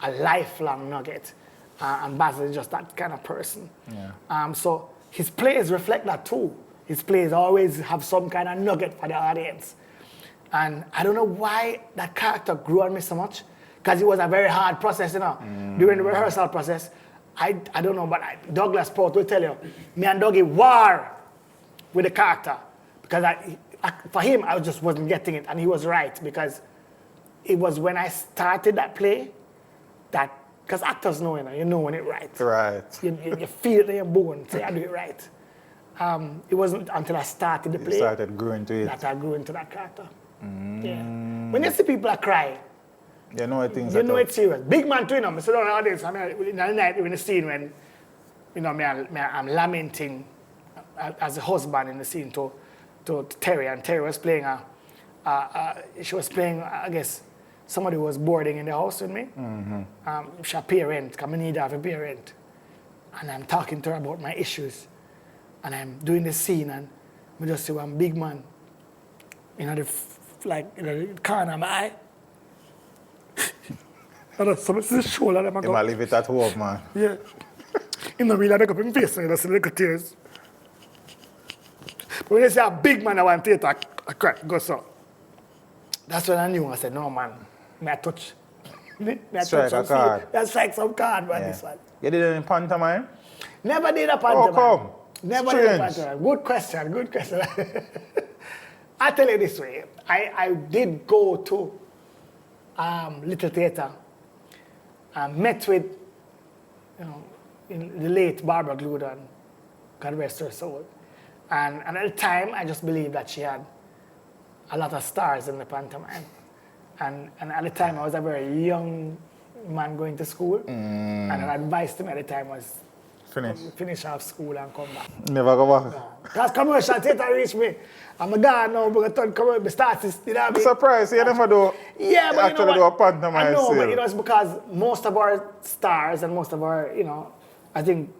a lifelong nugget. And Basil is just that kind of person. Yeah. So his plays reflect that too. His plays always have some kind of nugget for the audience. And I don't know why that character grew on me so much, because it was a very hard process, you know. During the rehearsal process, I don't know, but Douglas Port will tell you, me and Dougie war with the character, because for him, I just wasn't getting it, and he was right, because it was when I started that play that, because actors know, you know when it's right. Right. You feel it in your bone, say, I do it right. It wasn't until I started the play started growing to it. that I grew into that character. Yeah. When you see people cry, you know things. You know it's serious. Big man too, you know. I sit down the audience, I mean, in the night, in the scene when, you know, I'm lamenting as a husband in the scene to Terry, and Terry was playing she was playing, I guess, somebody who was boarding in the house with me. She a parent, because I need to have a parent. And I'm talking to her about my issues. And I'm doing the scene, and I just see one big man, you know, the corner of my eye. And that's the shoulder that I You go. might leave it at home, man. Yeah. You know, really make up in face, and that's the little tears. But when they say a big man, I want theater, I cry, go so. That's when I knew. I said, no, man, may I touch? Strike a card. Let's strike some card, man, Yeah. this one. You did it in pantomime? Never did a pantomime. How come? Never did a pantomime. Good question. I tell you this way. I did go to Little Theatre and met with, you know, the late Barbara Gludon, God rest her soul. And at the time, I just believed that she had a lot of stars in the pantomime. And at the time, I was a very young man going to school. And her advice to me at the time was, finish off school and come back. Never go back. Because commercial theatre reached me. I'm a guy now, but I turn commercial, start to, you know what I mean? Surprise, you never do. Yeah, but actually you know do a pantomime. I know, still. but you know, it's because most of our stars and most of our, you know, I think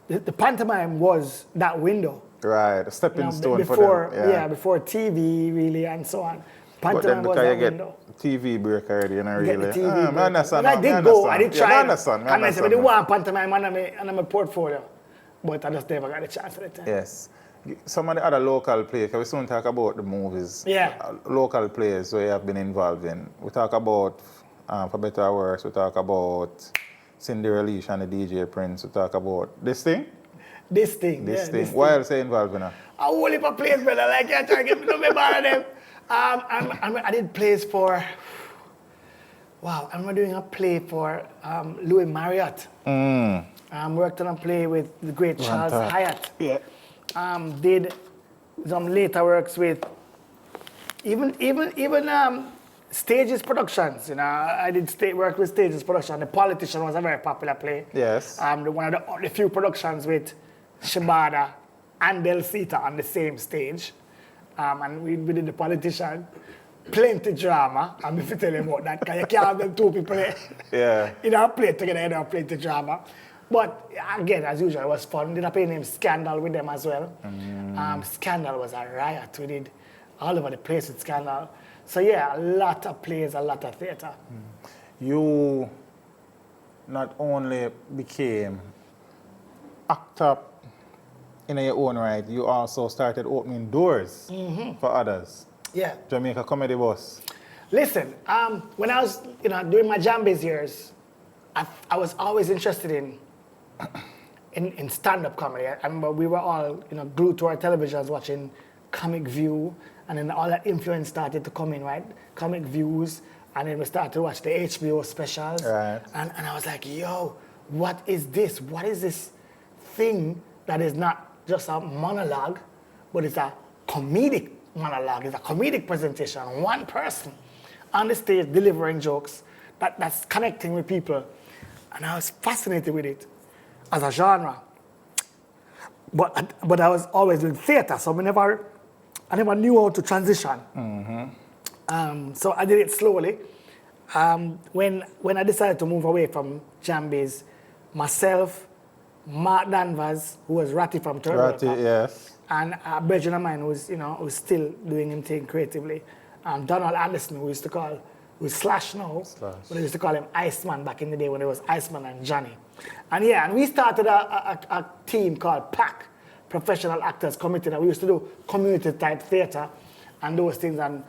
the pantomime was that window. Right, a stepping You know, stone before, for them. yeah, before TV really and so on. But then Pantomime was because that you get window. TV break already, you know, Get really. the TV I understand. I did go, I did try. I understand. I said, I didn't want pantomime on my portfolio. But I just never got a chance at the time. Yes. Some of the other local plays, because we soon talk about the movies. Yeah. Local plays where you have been involved in. We talk about For Better or Worse, we talk about Cinderella and the DJ Prince, we talk about this thing. This thing. Why else are you involved in that? A whole heap of plays, brother. Like, you're trying to get me to be bad at them. I did plays for, wow, I'm doing a play for Louis Marriott. Worked on a play with the great Charles Hyatt. Yeah. Did some later works with even Stages Productions. You know, I did work with Stages Production. The Politician was a very popular play. Yes. One of the few productions with Shibada and Del Sita on the same stage. and we did the politician. Plenty drama. I'm if you tell you about that, because you can't have them two people in our play together, you know, plenty drama. But again, as usual, it was fun. Did I play name Scandal with them as well? Scandal was a riot. We did all over the place with Scandal. So yeah, a lot of plays, a lot of theatre. You not only became actor in your own right, you also started opening doors for others. Yeah. Jamaica Comedy Bus. Listen, when I was, during my Jambies years, I was always interested in stand-up comedy. I remember we were all, glued to our televisions watching Comic View, and then all that influence started to come in, right? Comic Views, and then we started to watch the HBO specials. Right. And I was like, yo, what is this? What is this thing that is not just a monologue, but it's a comedic monologue, it's a comedic presentation, one person on the stage delivering jokes that's connecting with people. And I was fascinated with it as a genre. But I was always doing theatre, so I never knew how to transition. So I did it slowly. When I decided to move away from Jambies, myself, Mark Danvers, who was Ratty from Turbo, yes. and a brethren of mine who's still doing him thing creatively. Donald Anderson, who's Slash now, but they used to call him Iceman back in the day when it was Iceman and Johnny. And we started a team called PAC, Professional Actors Committee, that we used to do community type theatre and those things. And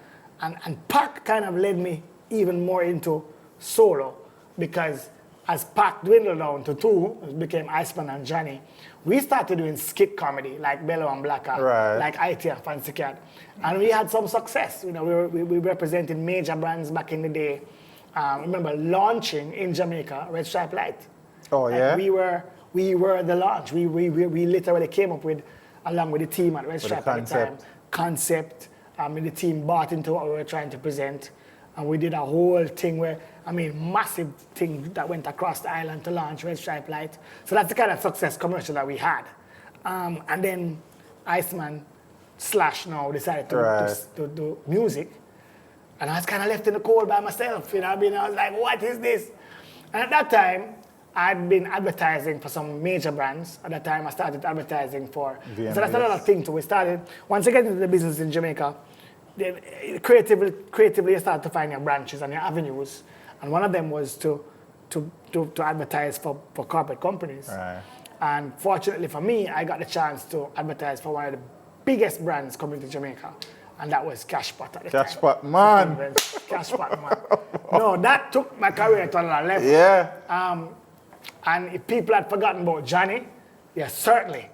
PAC kind of led me even more into solo, because as PAC dwindled down to two, it became Iceman and Johnny, we started doing skit comedy like Bello and Blacker, like IT and Fancy Cat. And we had some success. We represented major brands back in the day. Remember launching in Jamaica Red Stripe Light. Oh, yeah? We were the launch. We literally came up with, along with the team at Red Stripe at the time, concept. The team bought into what we were trying to present. And we did a whole thing massive thing that went across the island to launch Red Stripe Light. So that's the kind of success commercial that we had. And then Iceman Slash now decided to do music. And I was kind of left in the cold by myself, I was like, what is this? And at that time, I'd been advertising for some major brands. At that time, I started advertising for... VMS. So that's another thing too. We started, once you get into the business in Jamaica, creatively you start to find your branches and your avenues. And one of them was to advertise for corporate companies. Right. And fortunately for me, I got the chance to advertise for one of the biggest brands coming to Jamaica. And that was Cashpot at the time. Cashpot, man. Cashpot, man. No, that took my career to another level. Yeah. And if people had forgotten about Johnny, certainly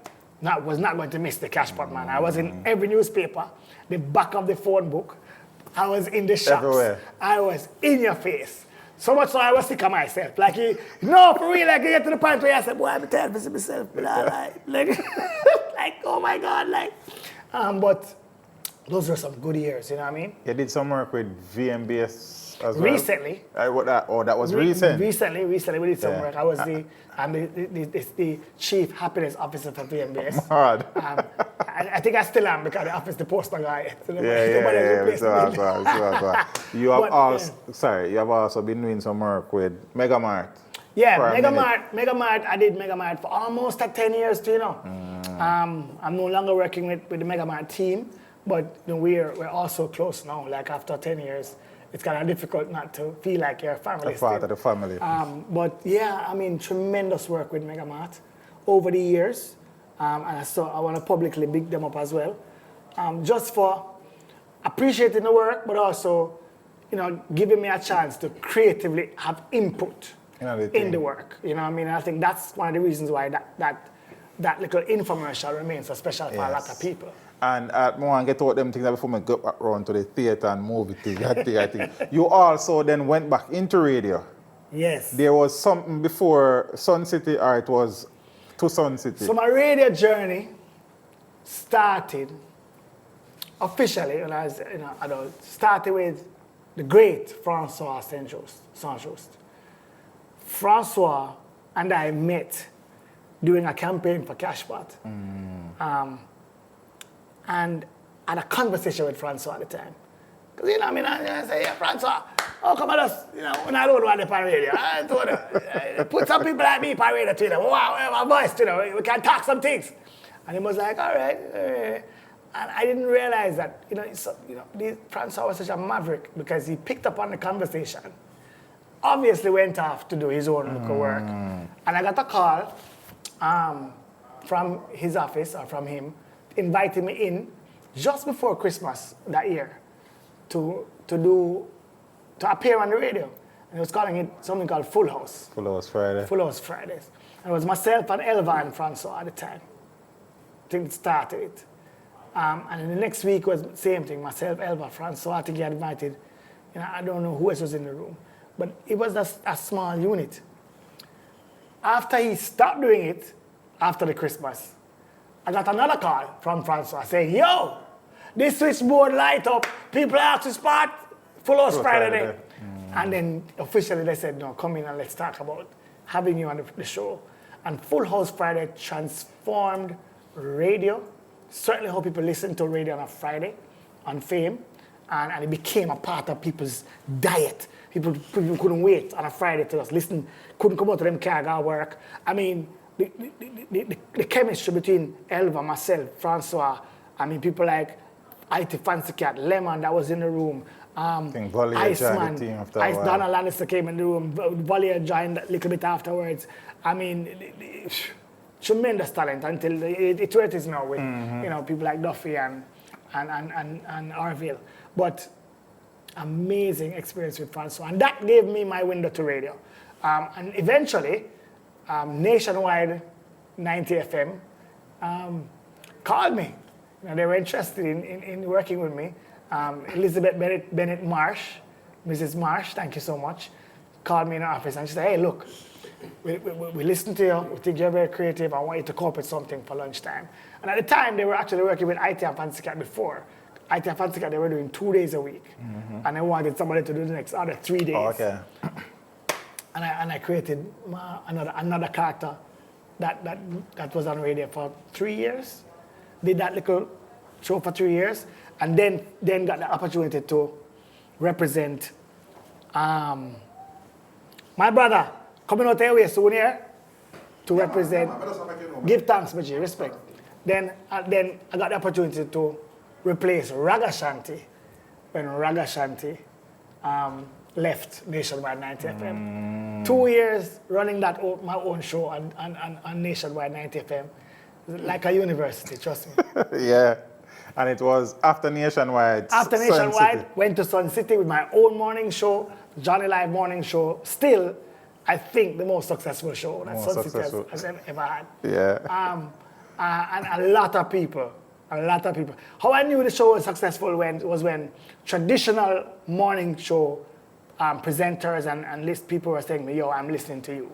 was not going to miss the Cashpot, man. I was in every newspaper, the back of the phone book. I was in the shops. Everywhere. I was in your face. So much so I was sick of myself. Like, for real, like, you get to the point where I said, boy, I'm tired of myself. Like, oh my God, but those were some good years, you know what I mean? You did some work with VMBS as well? Recently. That was recent? Recently we did some work. I was the chief happiness officer for VMBS. Mad. I think I still am, because the office, the poster guy. So You have also been doing some work with Megamart. Yeah, Megamart. I did Megamart for almost 10 years too, I'm no longer working with the Megamart team, but we're also close now. Like after 10 years, it's kind of difficult not to feel like you're a family. A part of the family. But yeah, tremendous work with Megamart over the years. And so I want to publicly big them up as well. Just for appreciating the work, but also, giving me a chance to creatively have input in the work. I think that's one of the reasons why that little infomercial remains so special for a lot of people. And I want to get out them things before I go back around to the theatre and movie thing. I think. You also then went back into radio. Yes. There was something before Sun City, or it was to Sun City. So my radio journey started officially when I was adult. Started with the great Francois Saint-Just. Francois and I met doing a campaign for Cashpot. And had a conversation with Francois at the time. Because, you know, I mean, I say, yeah, Francois, oh, come on, us, you know, when I don't want the radio, I told her, put some people like me on radio to them. Wow, my voice, you know, we can talk some things. And he was like, all right. And I didn't realize that, Francois was such a maverick because he picked up on the conversation, obviously went off to do his own local work. And I got a call from his office, or from him, inviting me in just before Christmas that year to appear on the radio. And he was calling it something called Full House. Full House Friday. Full House Fridays. And it was myself and Elva and Francois at the time. I think it started it. And then the next week was the same thing. Myself, Elva, Francois, I think he had invited, I don't know who else was in the room. But it was a small unit. After he stopped doing it, after the Christmas, I got another call from Francois saying, yo, this switchboard light up, people have to spot Full House Friday. And then officially they said, no, come in and let's talk about having you on the show. And Full House Friday transformed radio, certainly how people listen to radio on a Friday, on Fame, and it became a part of people's diet. People couldn't wait on a Friday to just listen, couldn't come out to them car, go work. I mean, the chemistry between Elva, myself, Francois, I mean, people like IT Fancy Cat, Lemon that was in the room, Iceman, Donald Lannister came in the room, Valier joined a little bit afterwards. I mean, tremendous talent until it where it is now with people like Duffy and Arville. But amazing experience with Francois, and that gave me my window to radio. And eventually, Nationwide 90 FM called me. They were interested in working with me. Elizabeth Bennett Marsh, Mrs. Marsh, thank you so much, called me in her office and she said, hey, look, we listen to you, we think you're very creative, I want you to come up with something for lunchtime. And at the time, they were actually working with IT and Fancy Cat before. IT and Fancy Cat, they were doing 2 days a week. And they wanted somebody to do the next other 3 days. Oh, okay. And I created another character that was on radio for 3 years. Did that little show for 3 years, and then got the opportunity to represent my brother coming out here soon here to represent. Give thanks, Baji, respect. Then I got the opportunity to replace Raga Shanti when Raga Shanti left Nationwide 90 FM. 2 years running my own show on Nationwide 90 FM. Like a university, trust me. Yeah. And it was after Nationwide. After Nationwide, went to Sun City with my own morning show, Johnny Live morning show. Still, I think the most successful show that Sun City has ever had. Yeah. And a lot of people. How I knew the show was successful was when traditional morning show presenters and list people were saying to me, yo, I'm listening to you.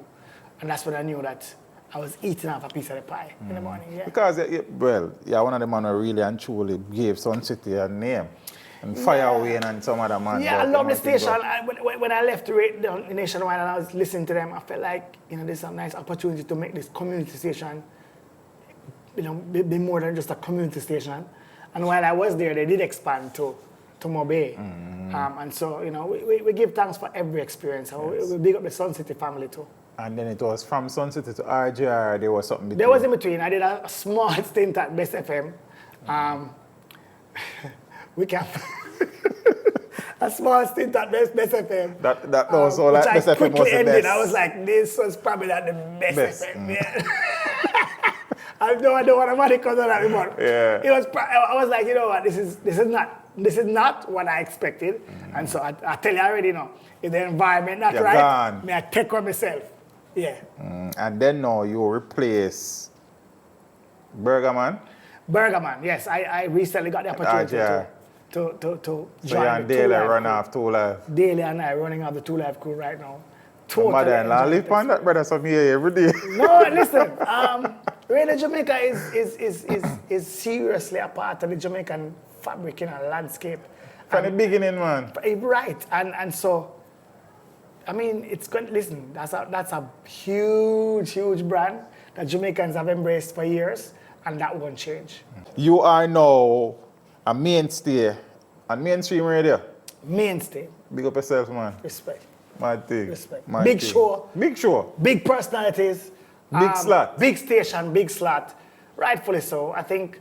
And that's when I knew that I was eating off a piece of the pie in the morning, yeah. Because, one of the men who really and truly gave Sun City a name. And Fireway and some other man. Yeah, I love the station. When I left the Nationwide and I was listening to them, I felt like, there's a nice opportunity to make this community station, be more than just a community station. And while I was there, they did expand to Mobay. And so, we give thanks for every experience. Yes. We big up the Sun City family too. And then it was from Sun City to RGR, there was something between. There was in between. I did a small stint at Best FM. We can a small stint at Best FM. That was all that Best FM was the best. Which I quickly ended. I was like, this was probably not the best FM. Yeah. I don't want to money because of that anymore. Yeah. I was like, you know what, this is not what I expected. And so I tell you already now, if the environment not right, I take care of myself. Yeah. And then now you replace Burgerman? Burgerman, yes. I recently got the opportunity to join. So you and Daley run off 2 Live? Daley and I running off the 2 Live crew right now. Totally. Mother-in-law live on that, brother, so me every day. No, listen. Radio Jamaica is seriously a part of the Jamaican fabric and landscape. From the beginning, man. Right. And so, I mean, it's good. Listen, that's a huge brand that Jamaicans have embraced for years, and that won't change. You are now a mainstay on mainstream radio. Mainstay. Big up yourself, man. Respect. Mad thing. Respect. Mad Big thing. show. Big show. Big personalities. Big slot. Big station, big slot. Rightfully so. I think,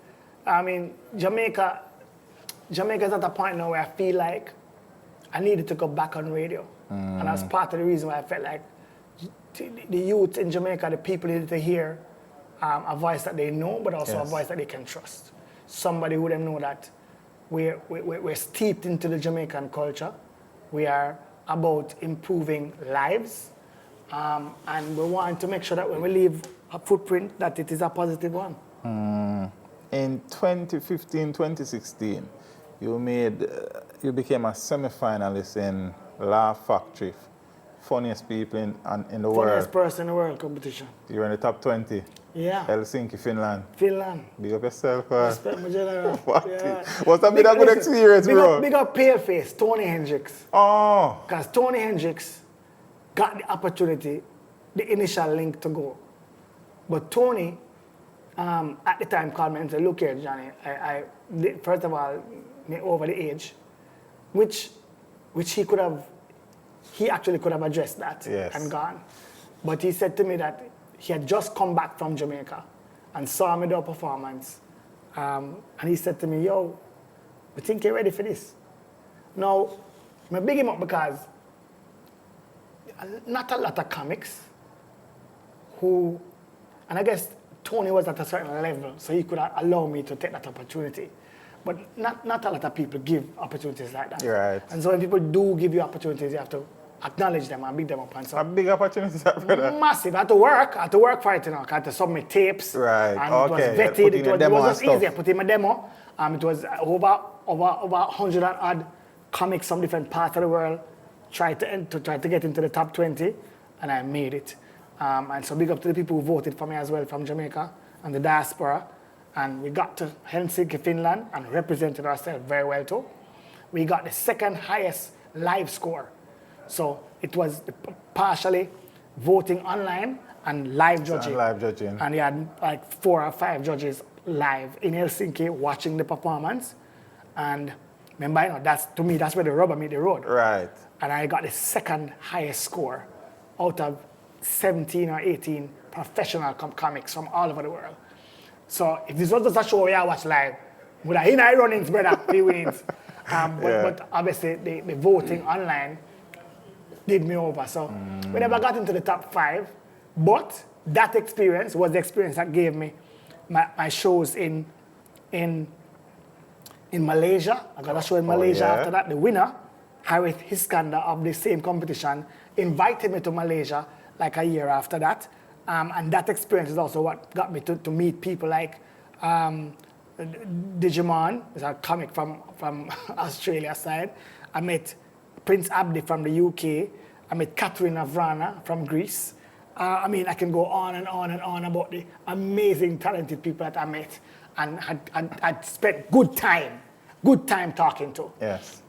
Jamaica is at a point now where I feel like I needed to go back on radio. And that's part of the reason why I felt like the youth in Jamaica, the people needed to hear a voice that they know, but also a voice that they can trust. Somebody who them know that we're steeped into the Jamaican culture. We are about improving lives. And we want to make sure that when we leave a footprint, that it is a positive one. In 2015, 2016, you became a semi-finalist in Laugh Factory, funniest people in the world. Funniest person in the world competition. You were in the top 20. Yeah. Helsinki, Finland. Finland. Big up yourself. Respect my general. What's that been a good experience, bro? Big up Paleface, Tony Hendricks. Oh. Because Tony Hendricks got the opportunity, the initial link to go. But Tony, at the time, called me and said, look here, Johnny, first of all, me over the age, which he actually could have addressed that and gone. But he said to me that he had just come back from Jamaica and saw me do a performance. And he said to me, yo, I think you're ready for this. Now, I big him up because not a lot of comics who, and I guess Tony was at a certain level, so he could allow me to take that opportunity. But not a lot of people give opportunities like that. Right. And so when people do give you opportunities, you have to acknowledge them and big them up. And so a big opportunity, brother. Massive. I had to work for it, you know. I had to submit tapes. Right. And okay. It was vetted. It was easy. I put in my demo. It was over 100 and odd comics from different parts of the world. Tried to get into the top 20, and I made it. And so big up to the people who voted for me as well from Jamaica and the diaspora. And we got to Helsinki, Finland, and represented ourselves very well too. We got the second highest live score. So it was partially voting online and live judging. And you had like 4 or 5 judges live in Helsinki watching the performance. And remember, you know, that's where the rubber meet the road. Right. And I got the second highest score out of 17 or 18 professional comics from all over the world. So if this was just a show where I watch live, would I in runnings, brother, the wins. But obviously the voting online did me over. So we never got into the top 5, but that experience was the experience that gave me my shows in Malaysia. I got a show in Malaysia after that. The winner, Harith Hiskander of the same competition, invited me to Malaysia like a year after that. And that experience is also what got me to meet people like Digimon, is a comic from Australia side. I met Prince Abdi from the UK. I met Catherine Avrana from Greece. I can go on and on and on about the amazing, talented people that I met and had spent good time talking to. Yes.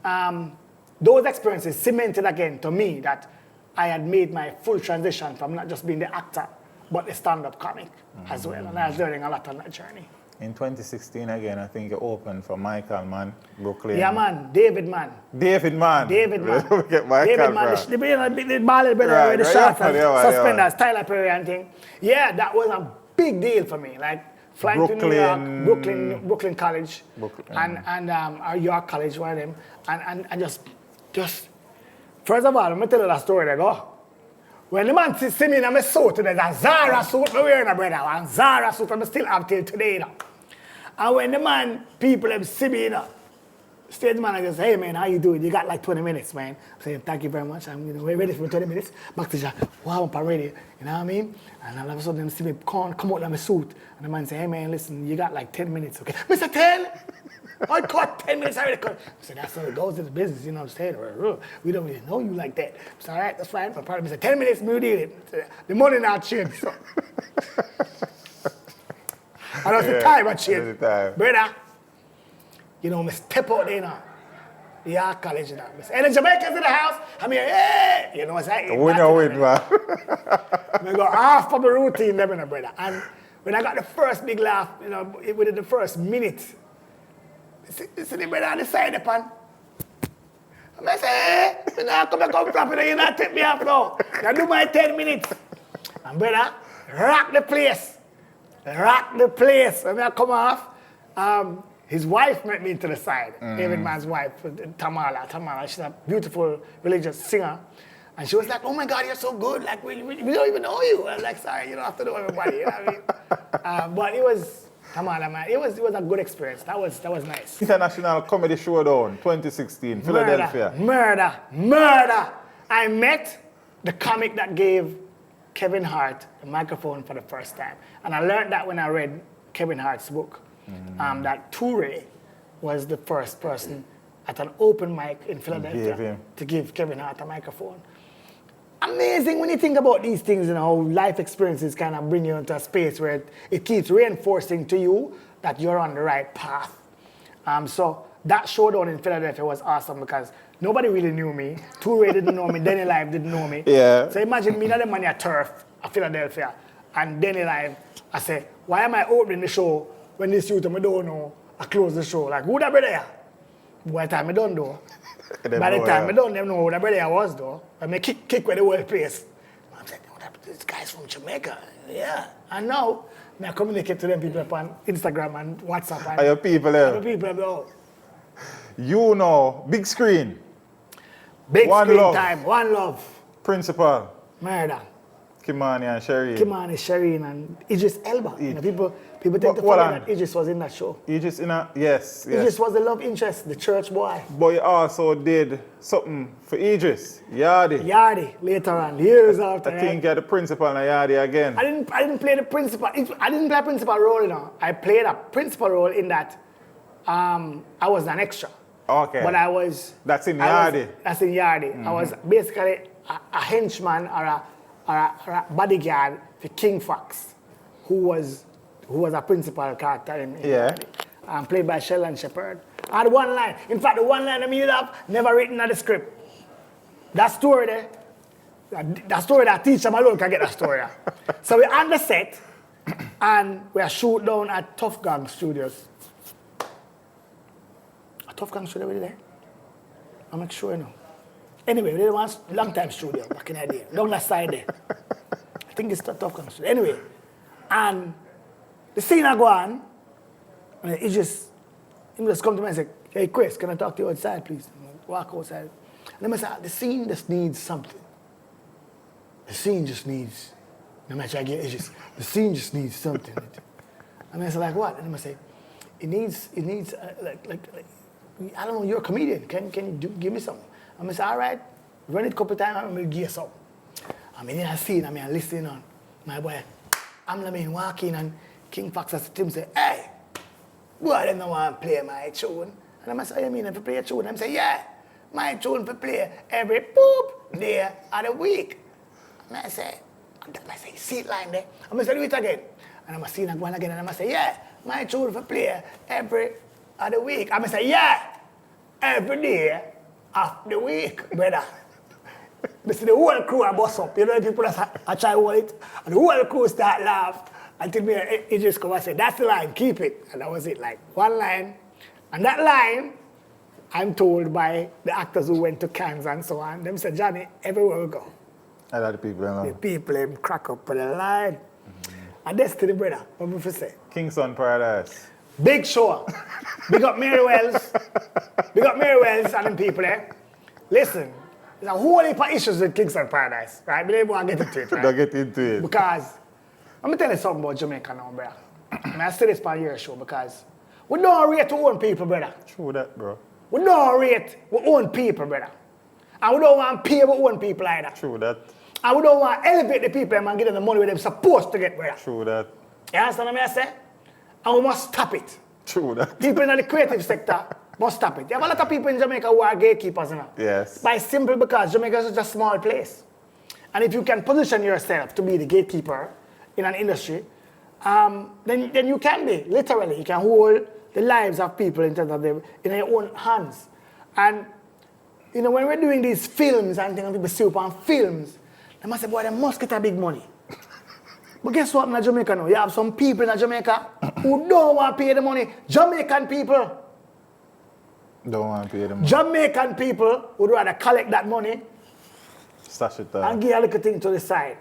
Those experiences cemented again to me that I had made my full transition from not just being the actor, but the stand-up comic as well. And I was learning a lot on that journey. In 2016 again, I think you opened for Michael, man, Brooklyn. Yeah, man. David, man. David, man. David, man. Get Michael, David, man. The ball brother with the shots and suspenders, Tyler Perry and thing. Yeah, that was a big deal for me. Like flying to New York, Brooklyn College, and our York College, one of them, and just. First of all, let me tell you that story there, go. When the man see me in my suit, there's a Zara suit I'm wearing, brother. And Zara suit I still have till today, you know. And when the people them see me, you know, stage manager says, hey man, how you doing? You got like 20 minutes, man. I'm saying, thank you very much. I'm ready for 20 minutes. Back to the wow, I'm ready. You know what I mean? And all of a sudden, they see me come out of my suit. And the man say, hey man, listen, you got like 10 minutes, okay? Mr. 10? I cut 10 minutes, I already cut. I said, that's how it goes in the business, you know what I'm saying? We don't really know you like that. I said, all right, that's fine. My partner said, 10 minutes, we deal it. The money not change. So. And that's the time I change. Brother, you know, I step out there, you know. Yeah, college, you know. And the Jamaicans in the house, I'm here, hey! You know what I'm saying? We know it, man. I go half of the routine, them, you know, brother. And when I got the first big laugh, you know, within the first minute, You see the brother on the side of the pan. I say, hey, you know, come flap it, you not take me off now. I do my 10 minutes. And brother, rock the place. Rock the place. When I come off, his wife met me to the side. David Man's wife, Tamala. She's a beautiful religious singer. And she was like, oh my God, you're so good. Like, we don't even know you. I was like, sorry, you don't have to know everybody. You know what I mean? But it was, Tamala, man, it was a good experience. That was nice. International Comedy Showdown, 2016, Philadelphia. Murder. I met the comic that gave Kevin Hart the microphone for the first time. And I learned that when I read Kevin Hart's book, that Toure was the first person at an open mic in Philadelphia to give Kevin Hart a microphone. Amazing when you think about these things and how life experiences kind of bring you into a space where it keeps reinforcing to you that you're on the right path. So that showdown in Philadelphia was awesome because nobody really knew me. Toure didn't know me. Denny Live didn't know me. Yeah. So imagine me, not the money at Turf at Philadelphia, and Denny Live. I say, why am I opening the show when this youth I don't know? I close the show. Like, who that brother there? By the time I done though. By the time I done, them know who that brother was though. I may kick with the whole place. I'm saying, this guy's from Jamaica. Yeah. And now, I communicate to them people on Instagram and WhatsApp. And your people there? Your people though. You know, big screen. Big One screen love. time. One love. Principal. Murder. Kimani and Shereen. Kimani, Shereen, and Idris Elba. You know, people tend to forget that Idris was in that show. Idris in a, yes. Idris was the love interest, the church boy. But you also did something for Idris, Yardi, later on, years after. I think you're the principal in Yardi again. I didn't play the principal. I didn't play a principal role, you know. I played a principal role in that I was an extra. Okay. But I was... That's in Yardi. That's in Yardi. I was basically a henchman or a bodyguard for King Fox, who was a principal character in Yardi. Played by Sheldon Shepherd. I had one line. In fact, the one line I made up, never written in the script. That story there, that story that teacher alone can get that story. So we're on the set, and we are shoot down at Tough Gang Studios. A Tough Gang Studio, were there? I'm not sure, no. Anyway, we did one long time studio back in the day, down that side there. I think it's Tough Gang Studio. Anyway, and the scene I go on, and he just come to me and say, hey Chris, can I talk to you outside, please? Walk outside. And then I say, the scene just needs something. The scene just needs, no matter I get it, the scene just needs something. And I say, like what? And then I say, it needs like I don't know, you're a comedian. Can you give me something? And I say, all right, run it a couple of times, I'm going to give you something. I'm in a scene, I'm listening on. My boy, I'm walking and King Fox has to him say, hey, boy, I don't want to play my tune. And I say, you mean if you play a tune? I say, yeah, my tune for play every poop day of the week. And I say, see it line there. I'm going to say, do it again. And I'm seeing it going again, and I'm going to say, yeah, my tune for play every of the week. I'm going to say, yeah, every day of the week, brother. This is the whole crew I bust up. You know, the people that I try to hold it, and the whole crew start laugh until it just come and say, that's the line, keep it. And that was it, like one line. And that line, I'm told by the actors who went to Cannes and so on, them say, Johnny, everywhere we go. A lot of people, the people them crack up for the line. And that's to the brother, what we say. Kingston Paradise. Big show. Big up Mary Wells. Big up Mary Wells and them people there. Listen, there's a whole heap of issues with Kingston Paradise, right? But they won't get into it, right? Don't get into it. Because, let me tell you something about Jamaica now, brother. I say this on your show because we don't rate our own people, brother. True that, bro. We don't rate our own people, brother. And we don't want to pay our own people either. True that. And we don't want to elevate the people and give them the money where they're supposed to get, brother. True that. You understand what I say? And we must stop it. True that. People in the creative sector must stop it. You have a lot of people in Jamaica who are gatekeepers now. Yes. By simple because Jamaica is such a small place. And if you can position yourself to be the gatekeeper in an industry, then you can be, literally. You can hold the lives of people in terms of them in your own hands. And, you know, when we're doing these films and things, people see up on films, they must say, boy, they must get a big money. But guess what in Jamaica now? You have some people in Jamaica who don't want to pay the money. Jamaican people. Don't want to pay the money. Jamaican people would rather collect that money Stash it there. and give a little thing to the side.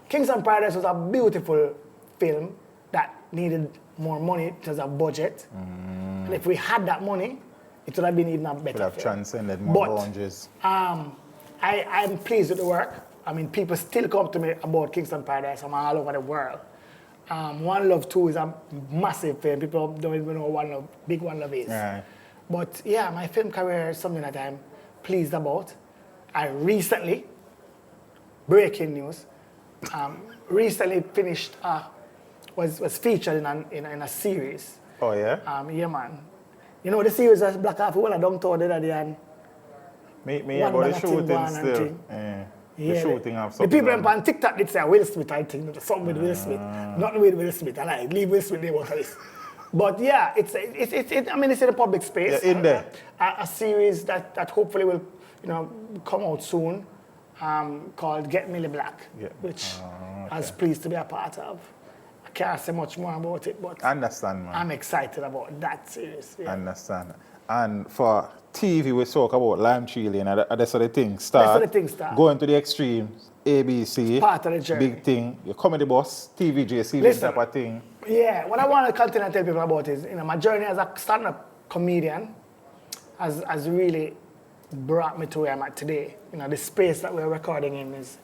Kingston Paradise was a beautiful film that needed more money in terms of budget. And if we had that money, it would have been even a better Could have film. transcended more boundaries. I'm pleased with the work. I mean, people still come to me about Kingston Paradise from all over the world. One Love 2 is a massive film. People don't even know Big One Love is. Right. But yeah, my film career is something that I'm pleased about. I recently, breaking news, recently finished, was featured in a series. Oh, yeah? Yeah, man. You know the series that's Black Half Wall, I don't tell the other day, and Me One about the bag of thing shooting gone and still. thing. The shooting of the something. people on TikTok did say Will Smith, I think, something with Will Smith. Nothing with Will Smith, and I leave Will Smith there about this. But yeah, it's in a public space. Yeah, in there. A series that hopefully will, come out soon, called Get Millie Black, which I was pleased to be a part of. I can't say much more about it, but Understand, man. I'm excited about that series. Yeah. Understand. And for TV, we talk about Lime Chile and that's how the thing start. That's how the thing start. Going to the extremes, ABC. Part of the journey. Big thing. Your comedy boss, TVJ, CV Listen. type of thing. Yeah, what I want to continue to tell people about is, my journey as a stand-up comedian has really brought me to where I'm at today. The space that we're recording in is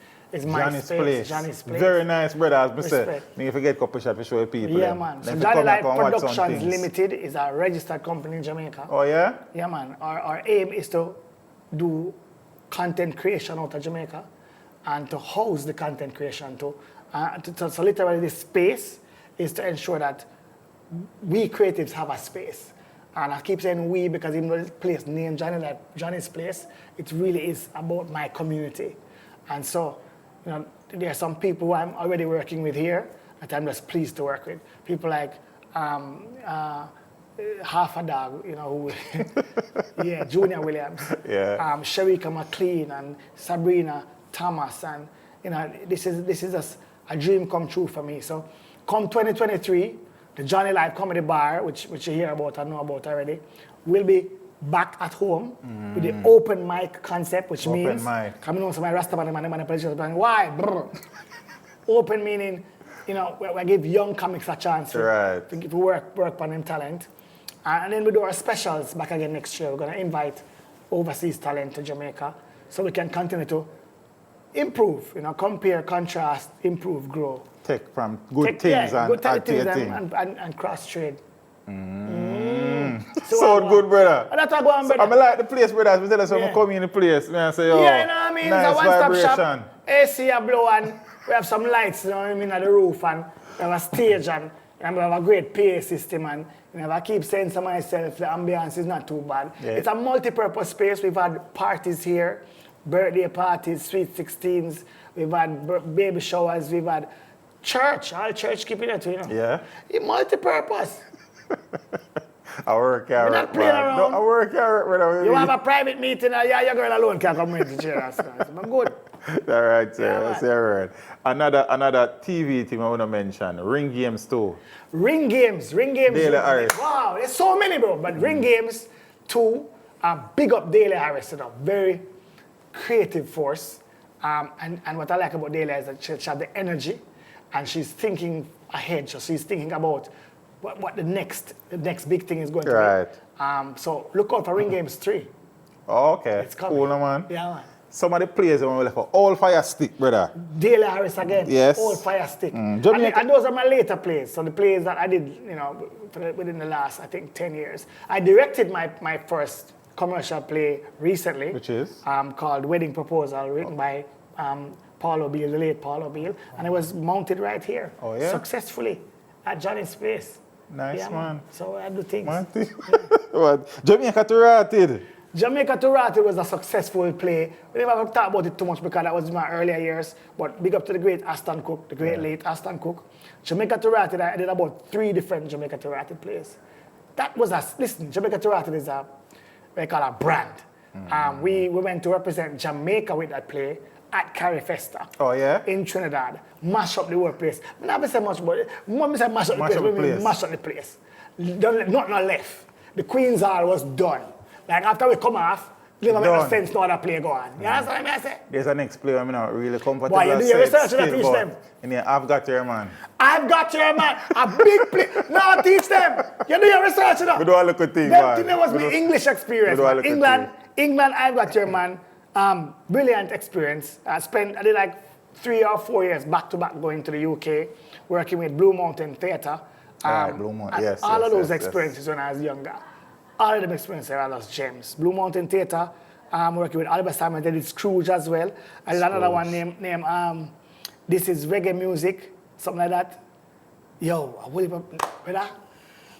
my Johnny's space. place. Johnny's place. Very nice, brother, as I said. Respect. Me forget couple shot to show people. Yeah, them. man. So Then Johnny come Life back and watch some Productions things. Limited is a registered company in Jamaica. Oh, yeah? Yeah, man. Our aim is to do content creation out of Jamaica and to house the content creation. So literally this space is to ensure that we creatives have a space. And I keep saying we because even though this place named Johnny's Place, it really is about my community. And so, there are some people who I'm already working with here that I'm just pleased to work with. People like Half a Dog, who, yeah, Junior Williams, Sharika McLean and Sabrina Thomas, and this is just a dream come true for me. So, come 2023, the Johnny Live Comedy Bar, which you hear about and know about already, will be back at home with the open mic concept, which means coming on some my Rastaman manipulation. Why? Brr. Open meaning, we give young comics a chance to work on them talent. And then we do our specials back again next year. We're going to invite overseas talent to Jamaica so we can continue to improve, compare, contrast, improve, grow. Take from good things and add to your thing. And cross-trade. So good, brother. And that's what I go on, brother. I like the place, brother. We tell us when we come in the place. I say, nice it's a one-stop vibration. shop. AC a blow and we have some lights, at the roof, and we have a stage and we have a great PA system, and I keep saying to myself, the ambience is not too bad. Yeah. It's a multi-purpose space. We've had parties here, birthday parties, sweet 16s, we've had baby showers, we've had all church keeping it, Yeah. It's multi-purpose. I work here. We're not playing around. No, I work here. Brother. You have a private meeting, your girl alone can't come with the chair. I'm good. All right, sir. That's all right. Another TV thing I want to mention, Ring Games too. Ring Games. Daley Harris. Wow, there's so many, bro. But Ring Games too, big up Daley Harris, very creative force. And what I like about Daley is that she has the energy, and she's thinking ahead. So she's thinking about what the next big thing is going to be. So look out for Ring Games 3. Oh, okay. It's coming. Cool, man. Yeah, man. Some of the players are left for all fire stick, brother. Daley Harris again. Yes. All fire stick. And Jamaica. those are my later plays. So the plays that I did, within the last, I think, 10 years. I directed my first commercial play recently. Which is? Called Wedding Proposal, written by Paul O'Beal, the late Paul O'Beal. And it was mounted right here. Oh, yeah? Successfully at Johnny's place. Nice, yeah, man. So I do things. What? Jamaica to Rotted. Jamaica to Rotted was a successful play. We never talk about it too much because that was in my earlier years. But big up to the great Aston Cook, the great late Aston Cook. Jamaica to Rotted, I did about 3 different Jamaica to Rotted plays. That was Jamaica to Rotted is we call a brand. We went to represent Jamaica with that play at Carrie Festa. Oh, yeah? In Trinidad. Mash up the workplace. I never say much about it. When I say mash up the place, we mean mash up the place. Not left. the Queen's Hall was done. Like after we come off, it never make no Done. sense no other play go on. You understand what I say? There's a next play I'm not really comfortable. Why, you do your research and teach them? And yeah, I've got your man. I've got your man. A big play. No, teach them. You do your research, you know. We do a look at things, That thing was my English experience. We do a look at England, I've got your man. Brilliant experience. I did like 3 or 4 years back to back going to the UK, working with Blue Mountain Theatre. Blue Mountain, yes. All of those experiences when I was younger. All of them experiences are those gems. Blue Mountain Theatre, working with Oliver Simon, they did Scrooge as well. I did another one named This Is Reggae Music, something like that. Yo, brother,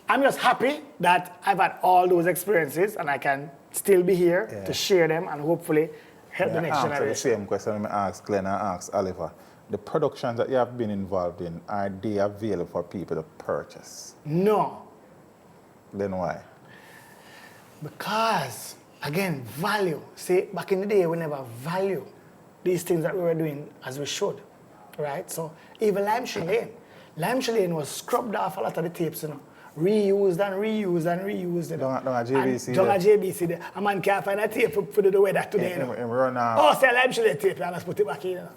I'm just happy that I've had all those experiences and I can still be here to share them and hopefully help the next generation. The same question I asked Glenn and asked Oliver. The productions that you have been involved in, are they available for people to purchase? No. Then why? Because, again, value. See, back in the day, we never value these things that we were doing as we should, right? So even Lime Lane was scrubbed off a lot of the tapes, you know, reused and reused and reused. You know. Don't have JBC Don't have JBC there. A man can't find a tape for the way that today, you know. Oh, say Lime tape, and let's put it back in, you know.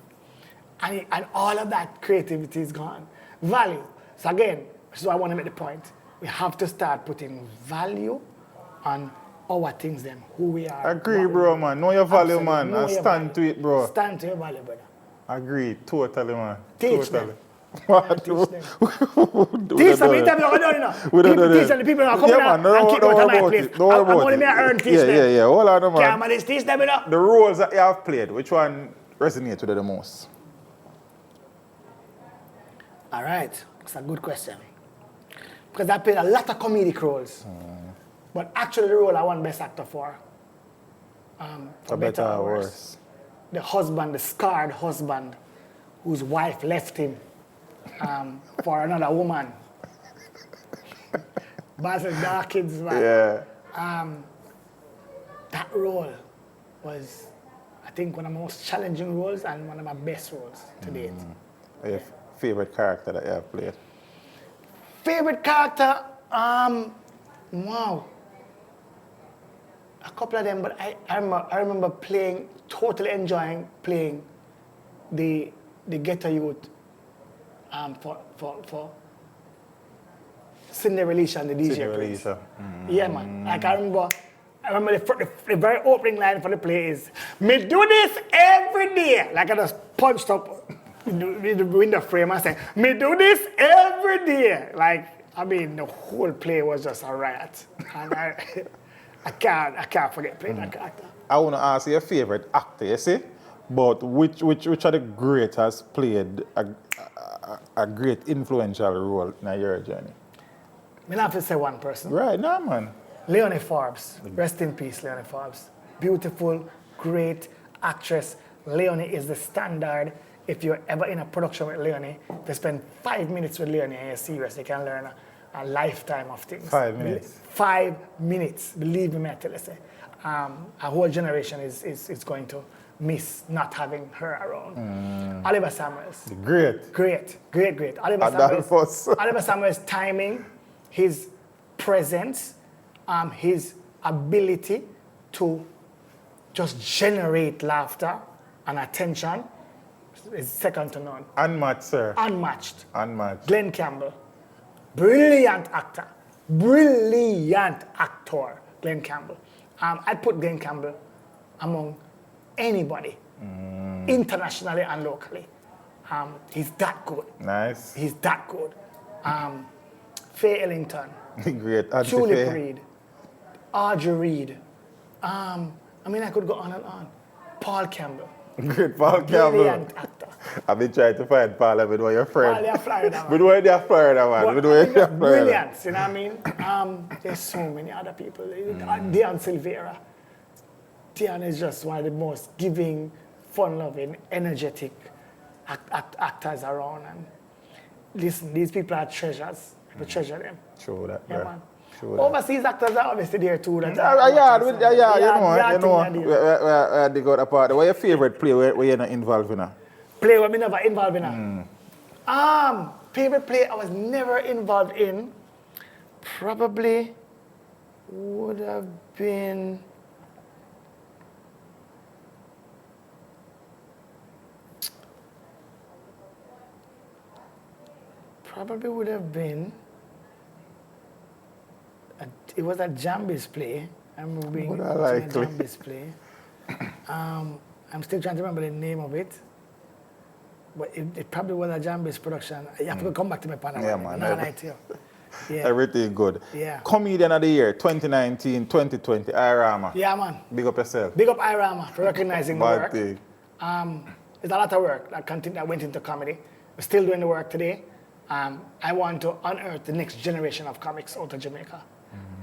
And all of that creativity is gone. Value. So again, this is why I want to make the point. We have to start putting value on our things, them, who we are. Agree, bro, man. Know your value, man. And stand to it, bro. Stand to your value, brother. Agree. Totally, man. Teach totally. them. Teach them. Teach them. Teach them. The people are coming out and keep out of my place. I'm only me earn teach them. Yeah. Hold on, man. Yeah, man, teach them, you know. The roles that you have played, which one resonates with you the most? All right. That's a good question. Because I played a lot of comedic roles. But actually the role I won Best Actor for better or worse. The husband, the scarred husband, whose wife left him for another woman. Basil Darkins, man. Yeah. That role was, I think, one of the most challenging roles and one of my best roles to date. Your favorite character that you have played? Favorite character? Wow. A couple of them, but I remember totally enjoying playing the ghetto youth for Cindy Relisha and the DJ Prince. Yeah, man. Like I remember the very opening line for the play is, "Me do this every day." Like I just punched up the window frame and said, "Me do this every day." Like, I mean, the whole play was just a riot. And I can't forget playing that character. I want to ask you your favorite actor, you see? But which of the great has played a great influential role in your journey? I have to say one person. Right, now, man. Leonie Forbes. Rest in peace, Leonie Forbes. Beautiful, great actress. Leonie is the standard. If you're ever in a production with Leonie, to spend 5 minutes with Leonie and you're serious, you can learn a lifetime of things. 5 minutes. 5 minutes. Believe me, I tell you, say, a whole generation is going to miss not having her around. Oliver Samuels. Great. Oliver Samuels' timing, his presence, his ability to just generate laughter and attention is second to none. Unmatched, sir. Unmatched. Glenn Campbell. Brilliant actor. Brilliant actor, Glenn Campbell. I'd put Glenn Campbell among anybody, internationally and locally. He's that good. Nice. He's that good. Faye Ellington. Great. Tulip Reed. Audrey Reed. I could go on and on. Paul Campbell. Great, Paul Campbell. Brilliant actor. I've been trying to find Paul with your friend. Paul, they're Florida, man. With where they're Florida, man. Brilliant, you know what I mean? There's so many other people. Dion Silveira. Dion is just one of the most giving, fun-loving, energetic actors around. And listen, these people are treasures. We treasure them. True that, yeah, bro. man. True Overseas actors are obviously there too. They got a part. What's your favorite play where you're not involved in? Play where me never involved in. Favorite play I was never involved in, probably would have been... Probably would have been... it was a Jambis play. I'm being a Jambis play. I'm still trying to remember the name of it. But it probably was a Jambis production. You have to come back to my panel. Yeah, man. Yeah. Everything good. Yeah. Comedian of the year, 2019, 2020, Irama. Yeah, man. Big up yourself. Big up Irama for recognizing my work. Thing. There's a lot of work that went into comedy. We're still doing the work today. I want to unearth the next generation of comics out of Jamaica.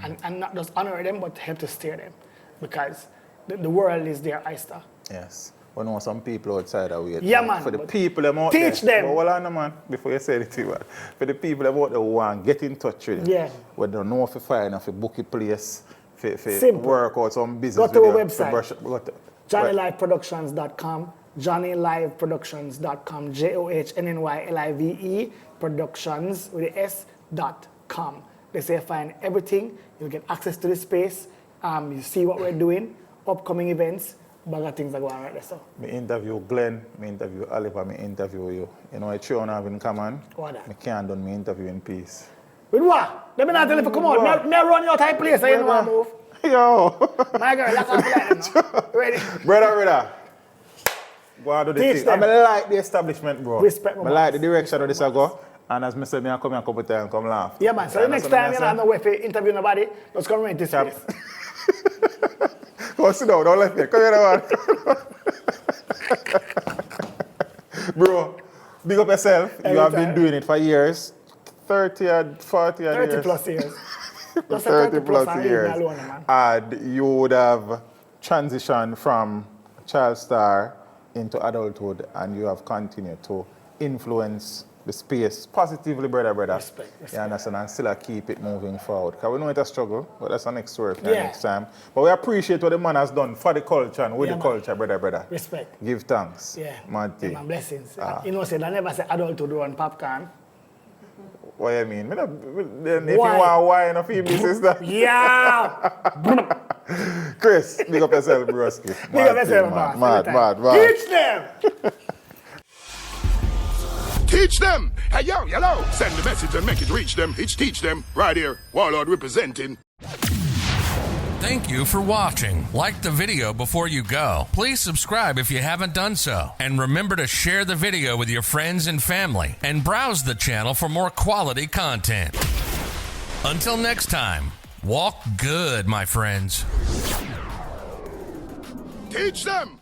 And not just honor them, but help to steer them. Because the world is their oyster. Yes. We know some people outside of here. Yeah, man. For the people them out there. Teach them. But hold on, man, before you say anything, man. For the people them out there who want to get in touch with them. Yeah. We don't know if you find if you book a place, for Simple. work out some business. Go to our website. JohnnyLiveProductions.com. JohnnyLiveProductions.com. JohnnyLive Productions with the S.com. They say find everything. You'll get access to the space. You see what we're doing, upcoming events. Bag of things are going on right there. So. I interview Glenn, I interview Oliver, I interview you. You know, it's show have in common. What that? I can't do my interview in peace. With what? Let me not tell you to come out. Me run your type place, so you know what I move. Yo. My girl, that's what I like now. Ready? Brother. Go on do the Teach thing. them. I like the establishment, bro. Respect my I like the boss. direction of this I go. And as I said, I come here a couple times, come laugh. Yeah, man. So the next time you don't have no way to interview nobody, just come rent this place. Go sit down, don't let me. Come here, man. Bro, big up yourself. You have been doing it for years. 30 or 40 years. 30 plus years. Just 30 plus and years. leave me alone, man. And you would have transitioned from child star into adulthood, and you have continued to influence the space positively, brother. Respect. You understand? And still keep it moving forward. Because we know it's a struggle, but that's the next story for Yeah. next time. But we appreciate what the man has done for the culture and with Yeah, the man. culture, brother. Respect. Give thanks. Yeah. Mad thing. Man, blessings. You know, say I never say adulthood run popcorn. What you mean? Then if Why? you want wine or female sister. Yeah! Chris, big up yourself, broski. Big up yourself, boss. Mad. Teach them! Teach them. Hey, yo, hello. Send the message and make it reach them. It's teach them. Right here. Warlord representing. Thank you for watching. Like the video before you go. Please subscribe if you haven't done so. And remember to share the video with your friends and family. And browse the channel for more quality content. Until next time, walk good, my friends. Teach them.